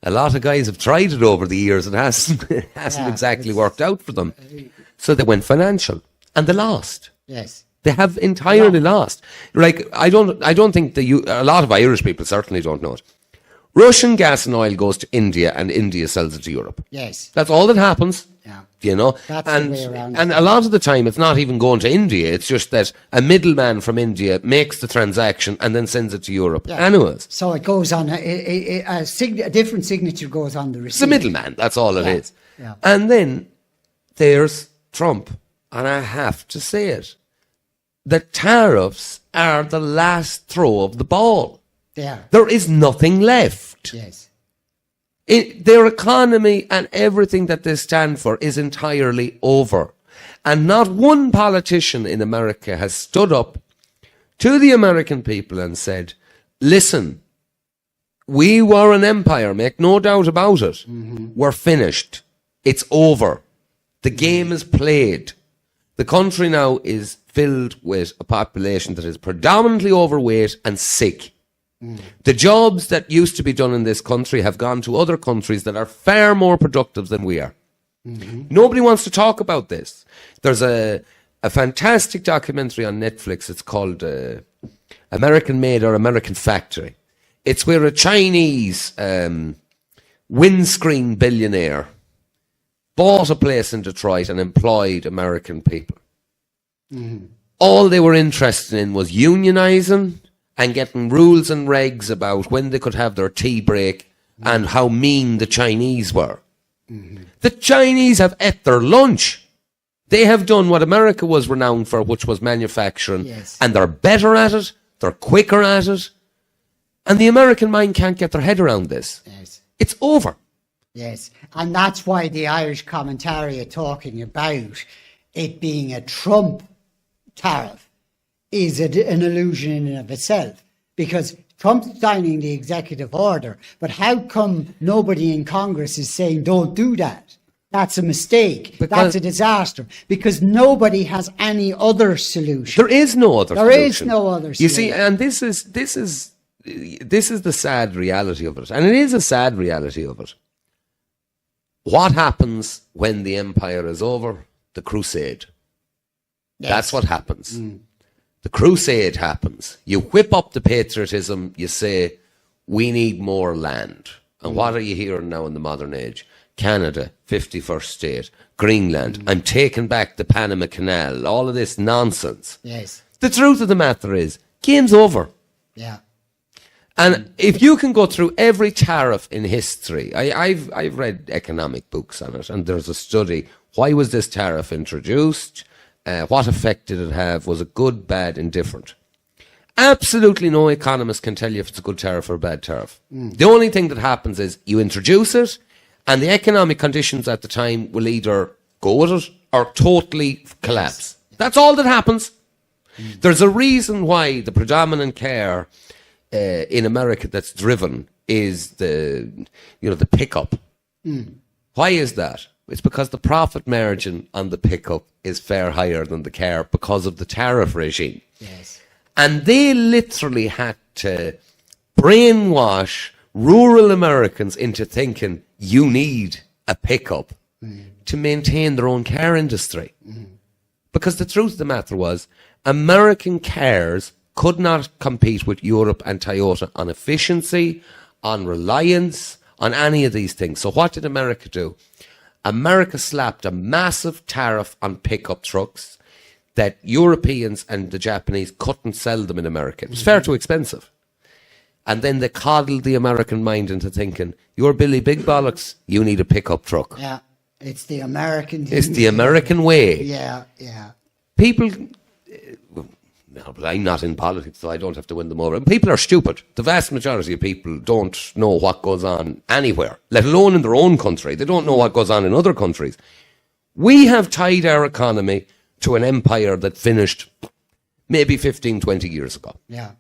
a lot of guys have tried it over the years and it hasn't exactly worked out for them. So they went financial and they lost. Yes. They have entirely lost. Like, I don't think a lot of Irish people certainly don't know it. Russian gas and oil goes to India and India sells it to Europe. Yes. That's all that happens. Yeah. You know, That's the way around and a lot of the time it's not even going to India. It's just that a middleman from India makes the transaction and then sends it to Europe. Yeah. Anyways, So it goes on, a different signature goes on the receipt. it's a middleman. That's all it is. Yeah. And then there's Trump. And I have to say it. The tariffs are the last throw of the ball. There. There is nothing left. Yes. Their economy and everything that they stand for is entirely over. And not one politician in America has stood up to the American people and said, listen, we were an empire, make no doubt about it. We're finished. It's over. The game is played. The country now is filled with a population that is predominantly overweight and sick. The jobs that used to be done in this country have gone to other countries that are far more productive than we are. Nobody wants to talk about this. There's a fantastic documentary on Netflix. It's called American Made or American Factory. It's where a Chinese windscreen billionaire bought a place in Detroit and employed American people. All they were interested in was unionizing and getting rules and regs about when they could have their tea break and how mean the Chinese were. The Chinese have ate their lunch. They have done what America was renowned for, which was manufacturing. Yes. And they're better at it. They're quicker at it. And the American mind can't get their head around this. Yes. It's over. Yes. And that's why the Irish commentary talking about it being a Trump tariff is an illusion in and of itself, because Trump's signing the executive order, but how come nobody in Congress is saying don't do that? That's a mistake. That's a disaster, because nobody has any other solution. There is no other solution. There is no other solution. You see, and this is the sad reality of it. And it is a sad reality of it. What happens when the empire is over? The Crusade. Yes. That's what happens. The Crusade happens. You whip up the patriotism. You say, we need more land. And what are you hearing now in the modern age? Canada, 51st state. Greenland. I'm taking back the Panama Canal. All of this nonsense. Yes. The truth of the matter is, game's over. Yeah. And if you can go through every tariff in history, I've read economic books on it, and there's a study. Why was this tariff introduced? What effect did it have? Was it good, bad, indifferent? Absolutely no economist can tell you if it's a good tariff or a bad tariff. The only thing that happens is you introduce it, and the economic conditions at the time will either go with it or totally collapse. That's all that happens. There's a reason why the predominant car in America that's driven is the pickup. Why is that? It's because the profit margin on the pickup is far higher than the car because of the tariff regime. Yes. And they literally had to brainwash rural Americans into thinking you need a pickup to maintain their own car industry. Because the truth of the matter was, American cars could not compete with Europe and Toyota on efficiency, on reliance, on any of these things. So what did America do? America slapped a massive tariff on pickup trucks that Europeans and the Japanese couldn't sell them in America. It was far too expensive. And then they coddled the American mind into thinking, you're Billy Big Bollocks, you need a pickup truck. Yeah. It's the American. It's the American way. Yeah. Yeah. People, No, but I'm not in politics, so I don't have to win them over. And people are stupid. The vast majority of people don't know what goes on anywhere, let alone in their own country. They don't know what goes on in other countries. We have tied our economy to an empire that finished maybe 15, 20 years ago. Yeah.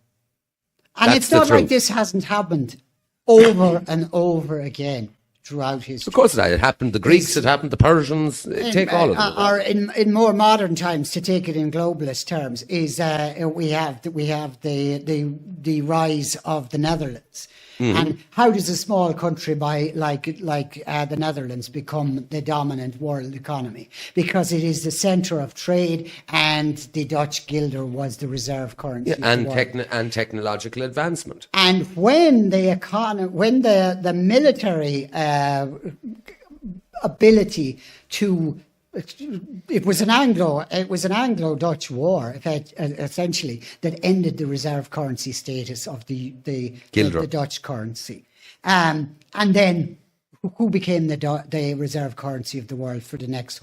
And That's it's not the like truth. this hasn't happened over and over again throughout history. Of course it happened. The Greeks, it happened. The Persians, take all of them. Or in more modern times, to take it in globalist terms, is we have the rise of the Netherlands. And how does a small country like the Netherlands become the dominant world economy? Because it is the centre of trade, and the Dutch guilder was the reserve currency. Yeah, of the world. and technological advancement. And when the military ability to, it was an Anglo-Dutch war, essentially, that ended the reserve currency status of the Dutch currency. And then who became the reserve currency of the world for the next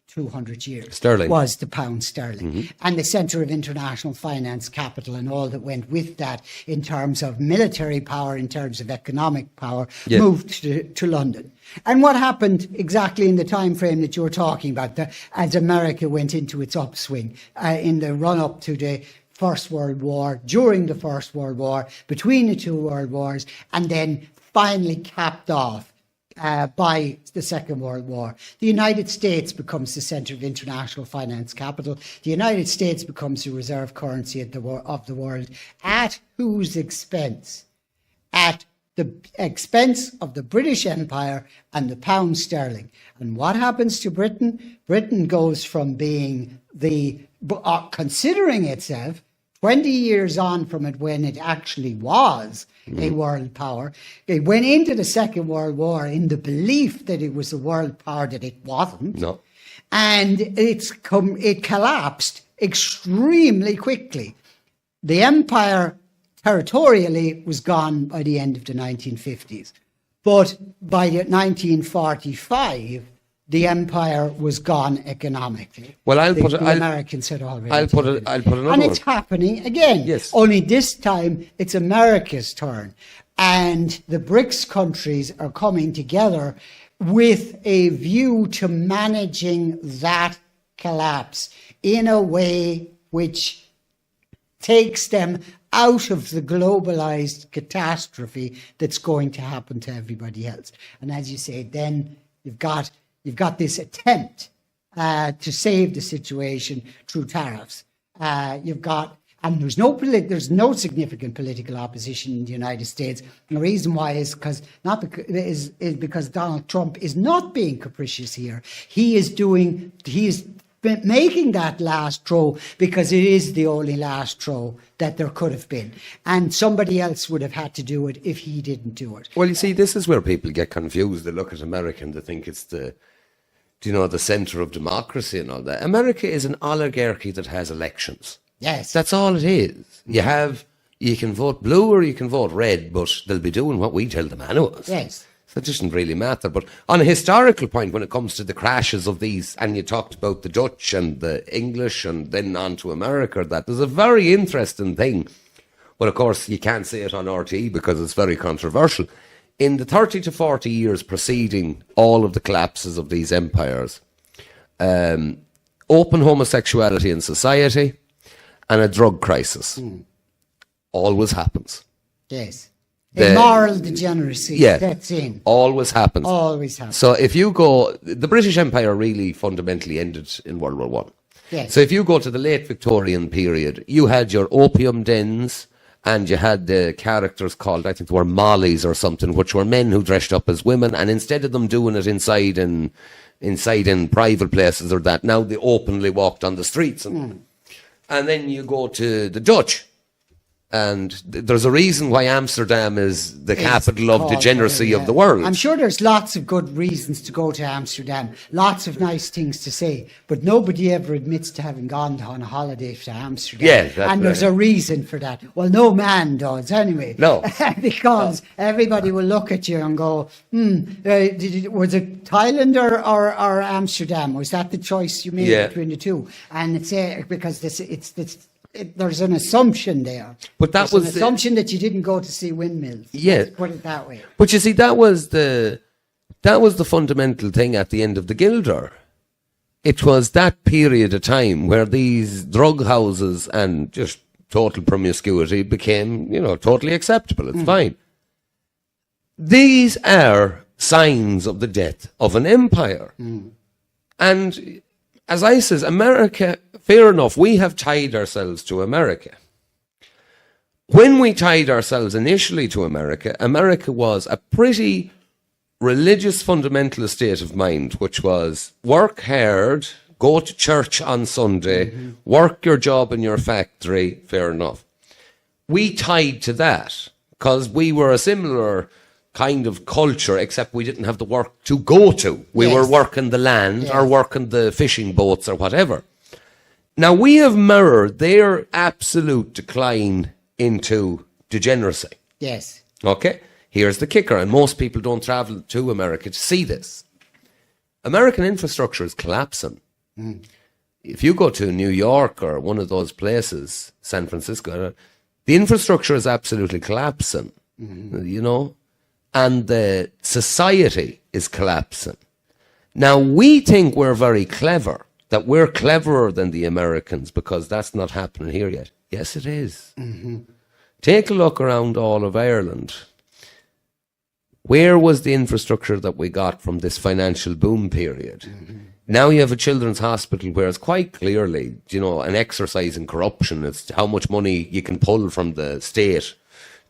200 years? Sterling. Was the pound sterling. And the centre of international finance, capital, and all that went with that in terms of military power, in terms of economic power, moved to London. And what happened exactly in the time frame that you're talking about, as America went into its upswing in the run-up to the First World War, during the First World War, between the two World Wars, and then finally capped off by the Second World War. The United States becomes the centre of international finance capital. The United States becomes the reserve currency of the world. At whose expense? At the expense of the British Empire and the pound sterling. And what happens to Britain? Britain goes from being considering itself 20 years on from it, when it actually was a world power. It went into the Second World War in the belief that it was a world power that it wasn't. No. And it collapsed extremely quickly. The empire territorially was gone by the end of the 1950s. But by 1945, the empire was gone economically. Well, The Americans had already. I'll put another and it's one. happening again. Yes. Only this time it's America's turn, and the BRICS countries are coming together with a view to managing that collapse in a way which takes them out of the globalized catastrophe that's going to happen to everybody else. And as you say, then you've got this attempt to save the situation through tariffs. And there's no significant political opposition in the United States. And the reason why is because Donald Trump is not being capricious here. He is making that last throw because it is the only last throw that there could have been. And somebody else would have had to do it if he didn't do it. Well, you see, this is where people get confused. They look at America and they think it's the centre of democracy and all that. America is an oligarchy that has elections. Yes. That's all it is. You can vote blue or you can vote red, but they'll be doing what we tell them anyways. Yes. So it doesn't really matter. But on a historical point, when it comes to the crashes of these, and you talked about the Dutch and the English and then on to America, that there's a very interesting thing. But of course, you can't say it on RTE because it's very controversial. In the 30 to 40 years preceding all of the collapses of these empires, open homosexuality in society and a drug crisis always happens. Yes. Moral degeneracy sets in. Always happens. Always happens. So if you go, the British Empire really fundamentally ended in World War One. Yes. So if you go to the late Victorian period, you had your opium dens and you had the characters called, I think they were Mollies or something, which were men who dressed up as women, and instead of them doing it inside in private places or that, now they openly walked on the streets. And then you go to the Dutch. And there's a reason why Amsterdam is the capital of degeneracy of the world. I'm sure there's lots of good reasons to go to Amsterdam, lots of nice things to say, but nobody ever admits to having gone on a holiday to Amsterdam. Yeah, that's and there's a reason for that. Well, no man does anyway. No. Because everybody will look at you and go, was it Thailand or Amsterdam? Was that the choice you made between the two? And it's because there's an assumption there. But that There's was an assumption that you didn't go to see windmills. Yeah. Let's put it that way. But you see, that was the fundamental thing at the end of the Guilder. It was that period of time where these drug houses and just total promiscuity became, totally acceptable. It's fine. These are signs of the death of an empire. And as I says, America, fair enough, we have tied ourselves to America. When we tied ourselves initially to America, America was a pretty religious fundamentalist state of mind, which was work hard, go to church on Sunday, work your job in your factory, fair enough. We tied to that because we were a similar kind of culture, except we didn't have the work to go to. We were working the land or working the fishing boats or whatever. Now, we have mirrored their absolute decline into degeneracy. Yes. Okay? Here's the kicker, and most people don't travel to America to see this. American infrastructure is collapsing. If you go to New York or one of those places, San Francisco, the infrastructure is absolutely collapsing, and the society is collapsing. Now, we think we're very clever, that we're cleverer than the Americans because that's not happening here yet. Yes, it is. Take a look around all of Ireland. Where was the infrastructure that we got from this financial boom period? Now you have a children's hospital where it's quite clearly, an exercise in corruption. It's how much money you can pull from the state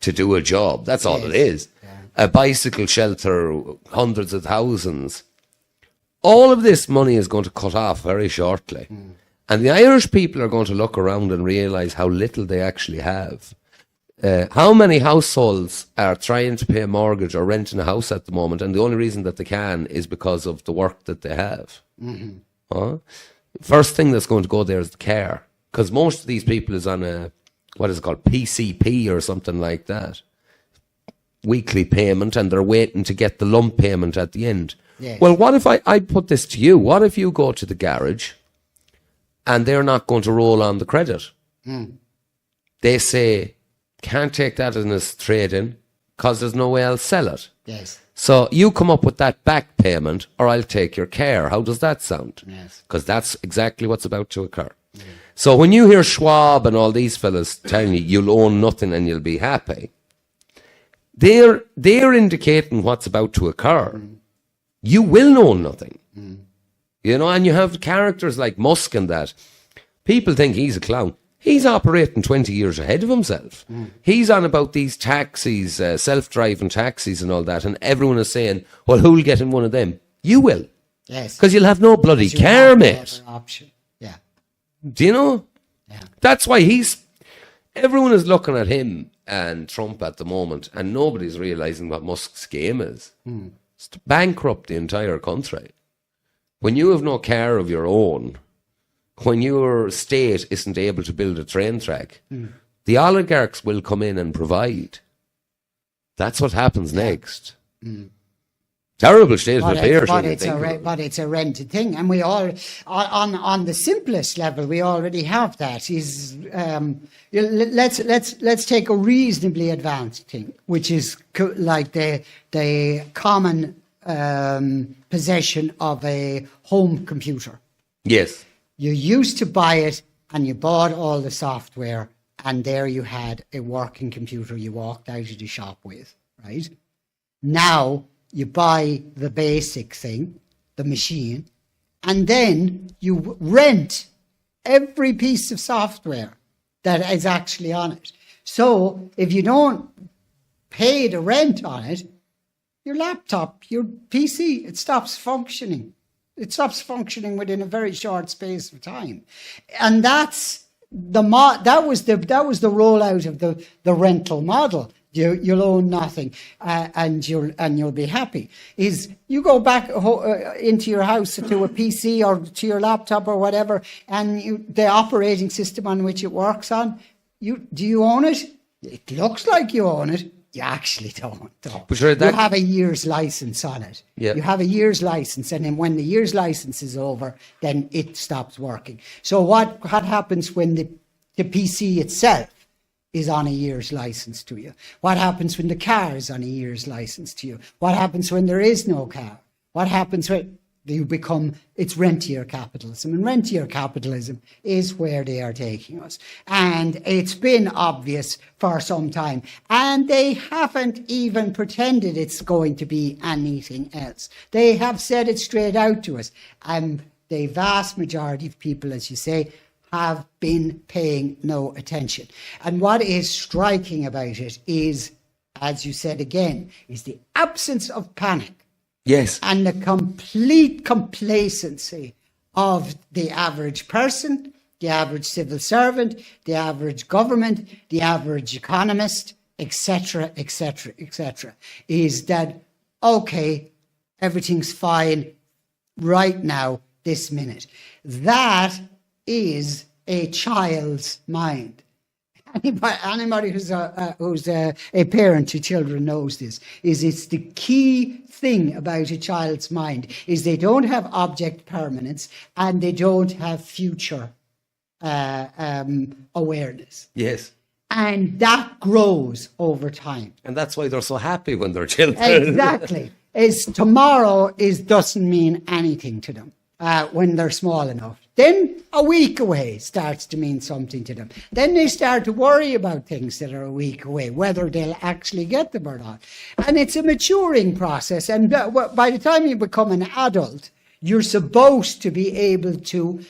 to do a job. That's all it is. A bicycle shelter, hundreds of thousands. All of this money is going to cut off very shortly. And the Irish people are going to look around and realise how little they actually have. How many households are trying to pay a mortgage or renting a house at the moment, and the only reason that they can is because of the work that they have? First thing that's going to go there is the care, because most of these people is on a, what is it called, PCP or something like that, weekly payment, and they're waiting to get the lump payment at the end. Well, what if I put this to you? What if you go to the garage and they're not going to roll on the credit? They say, can't take that as trade-in because there's no way I'll sell it. Yes. So you come up with that back payment or I'll take your care. How does that sound? Yes. Because that's exactly what's about to occur. So when you hear Schwab and all these fellas telling you you'll own nothing and you'll be happy, they're indicating what's about to occur. You will own nothing. And you have characters like Musk and that. People think he's a clown. He's operating 20 years ahead of himself. He's on about these taxis, self-driving taxis and all that, and everyone is saying, well, who'll get in one of them? You will. Yes. Because you'll have no bloody car, mate. Option. Yeah. Do you know? Yeah. That's why everyone is looking at him and Trump at the moment, and nobody's realising what Musk's game is. It's to bankrupt the entire country. When you have no car of your own, when your state isn't able to build a train track, the oligarchs will come in and provide. That's what happens next. Terrible state of affairs. But it's a rented thing, and we all, on the simplest level, we already have that. Let's take a reasonably advanced thing, which is like the common possession of a home computer. Yes. You used to buy it and you bought all the software, and there you had a working computer you walked out of the shop with, right? Now you buy the basic thing, the machine, and then you rent every piece of software that is actually on it. So if you don't pay the rent on it, your laptop, your PC, it stops functioning. It stops functioning within a very short space of time, and that was the rollout of the rental model. You'll own nothing, and you'll be happy. Is you go back into your house to a PC or to your laptop or whatever, and the operating system on which it works on, do you own it? It looks like you own it. You actually don't. But sure, you have a year's license on it. Yeah. You have a year's license, and then when the year's license is over, then it stops working. So what happens when the the PC itself is on a year's license to you? What happens when the car is on a year's license to you? What happens when there is no car? What happens when you become, it's rentier capitalism, and rentier capitalism is where they are taking us. And it's been obvious for some time, and they haven't even pretended it's going to be anything else. They have said it straight out to us, and the vast majority of people, as you say, have been paying no attention. And what is striking about it is, as you said again, is the absence of panic. Yes. And the complete complacency of the average person, the average civil servant, the average government, the average economist, etc., etc., etc., is that, okay, everything's fine right now, this minute. That is a child's mind. Anybody who's a parent to children knows this. It's the key thing about a child's mind is they don't have object permanence and they don't have future awareness. Yes. And that grows over time. And that's why they're so happy when they're children. Exactly. Tomorrow doesn't mean anything to them when they're small enough. Then a week away starts to mean something to them. Then they start to worry about things that are a week away, whether they'll actually get them or not. And it's a maturing process. And by the time you become an adult, you're supposed to be able to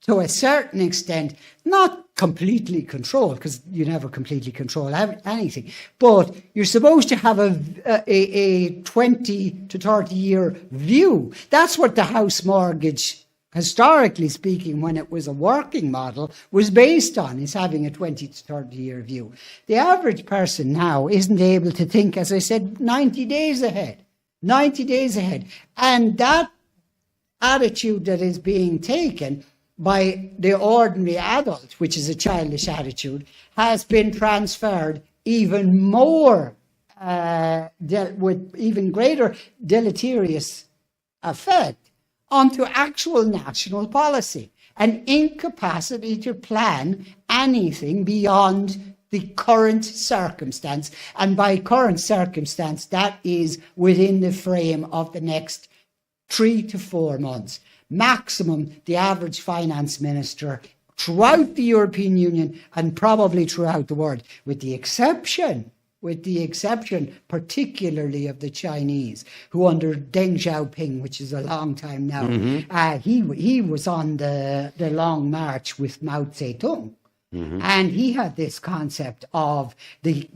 a certain extent, not completely control, because you never completely control anything, but you're supposed to have a 20 to 30 year view. That's what the house mortgage, historically speaking, when it was a working model, was based on, is having a 20 to 30 year view. The average person now isn't able to think, as I said, 90 days ahead. 90 days ahead. And that attitude that is being taken by the ordinary adult, which is a childish attitude, has been transferred even more, with even greater deleterious effect onto actual national policy, an incapacity to plan anything beyond the current circumstance. And by current circumstance, that is within the frame of the next 3 to 4 months. Maximum, the average finance minister throughout the European Union and probably throughout the world, with the exception particularly of the Chinese, who under Deng Xiaoping, which is a long time now, he was on the Long March with Mao Zedong. And he had this concept of the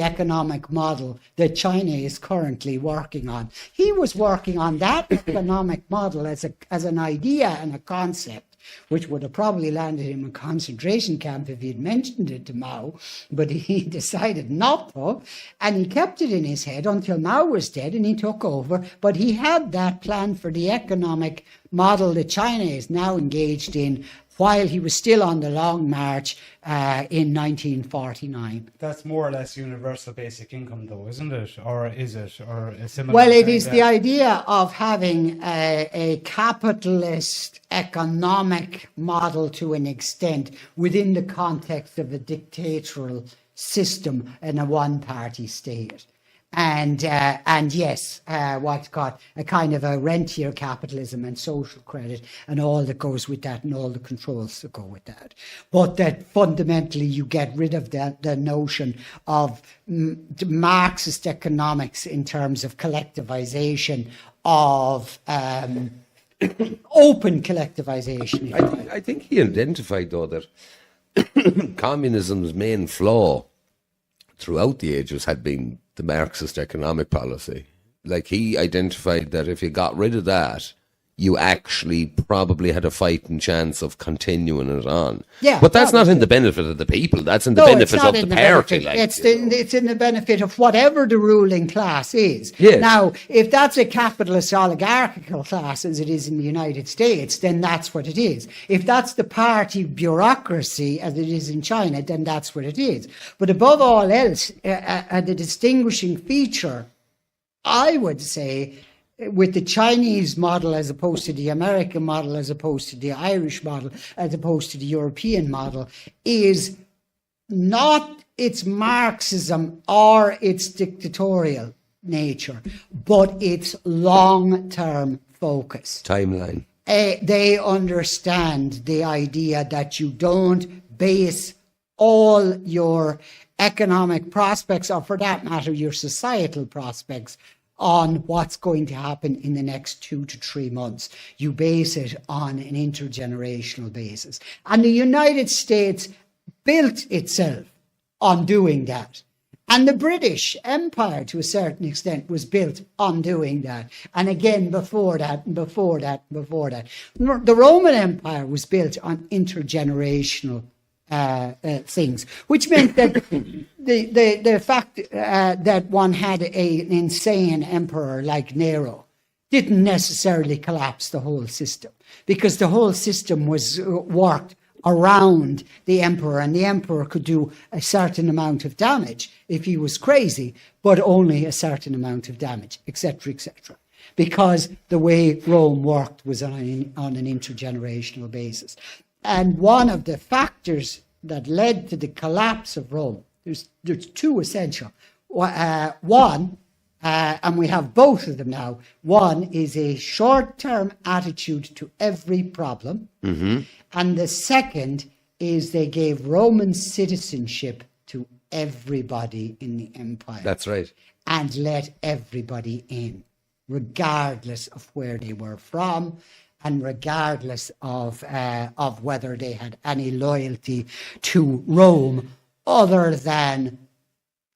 economic model that China is currently working on. He was working on that economic model as an idea and a concept, which would have probably landed him in a concentration camp if he'd mentioned it to Mao, but he decided not to, and he kept it in his head until Mao was dead and he took over. But he had that plan for the economic model that China is now engaged in, while he was still on the Long March in 1949. That's more or less universal basic income, though, isn't it? Or is it? Or a similar? Well, it is the idea of having a capitalist economic model to an extent within the context of a dictatorial system in a one-party state. And yes, what's got a kind of a rentier capitalism and social credit and all that goes with that and all the controls that go with that. But that fundamentally you get rid of the notion of Marxist economics in terms of collectivization, of open collectivization. I think he identified, though, that communism's main flaw throughout the ages had been the Marxist economic policy. Like, he identified that if you got rid of that, you actually probably had a fighting chance of continuing it on. Yeah, but that's not in the benefit of the people. That's in the benefit of the party. Like, it's in the benefit of whatever the ruling class is. Yes. Now, if that's a capitalist oligarchical class, as it is in the United States, then that's what it is. If that's the party bureaucracy, as it is in China, then that's what it is. But above all else, the distinguishing feature, I would say, with the Chinese model as opposed to the American model, as opposed to the Irish model, as opposed to the European model, is not its Marxism or its dictatorial nature, but its long-term focus. Timeline. They understand the idea that you don't base all your economic prospects, or for that matter, your societal prospects, on what's going to happen in the next 2 to 3 months. You base it on an intergenerational basis. And the United States built itself on doing that. And the British Empire, to a certain extent, was built on doing that. And again, before that, and before that, and before that. The Roman Empire was built on intergenerational things, which meant that the fact that one had an insane emperor like Nero didn't necessarily collapse the whole system, because the whole system was worked around the emperor, and the emperor could do a certain amount of damage if he was crazy, but only a certain amount of damage, etc., etc. Because the way Rome worked was on an intergenerational basis. And one of the factors that led to the collapse of Rome, there's two essential. One, and we have both of them now. One is a short-term attitude to every problem. Mm-hmm. And the second is they gave Roman citizenship to everybody in the empire. That's right. And let everybody in, regardless of where they were from, and regardless of whether they had any loyalty to Rome other than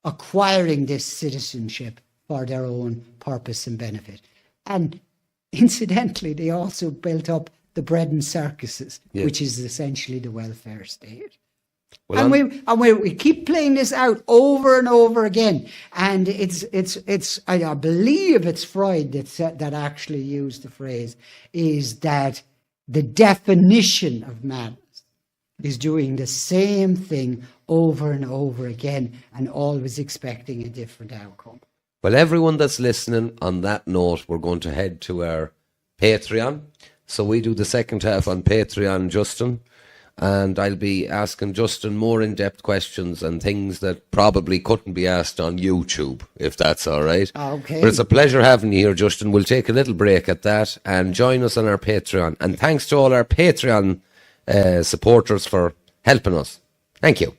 acquiring this citizenship for their own purpose and benefit. And incidentally, they also built up the bread and circuses, yes, which is essentially the welfare state. Well, and we keep playing this out over and over again. And it's I believe it's Freud that actually used the phrase, is that the definition of madness is doing the same thing over and over again and always expecting a different outcome. Well, everyone that's listening, on that note, we're going to head to our Patreon. So we do the second half on Patreon, Justin. And I'll be asking Justin more in-depth questions and things that probably couldn't be asked on YouTube, if that's all right. Okay. But it's a pleasure having you here, Justin. We'll take a little break at that and join us on our Patreon. And thanks to all our Patreon supporters for helping us. Thank you.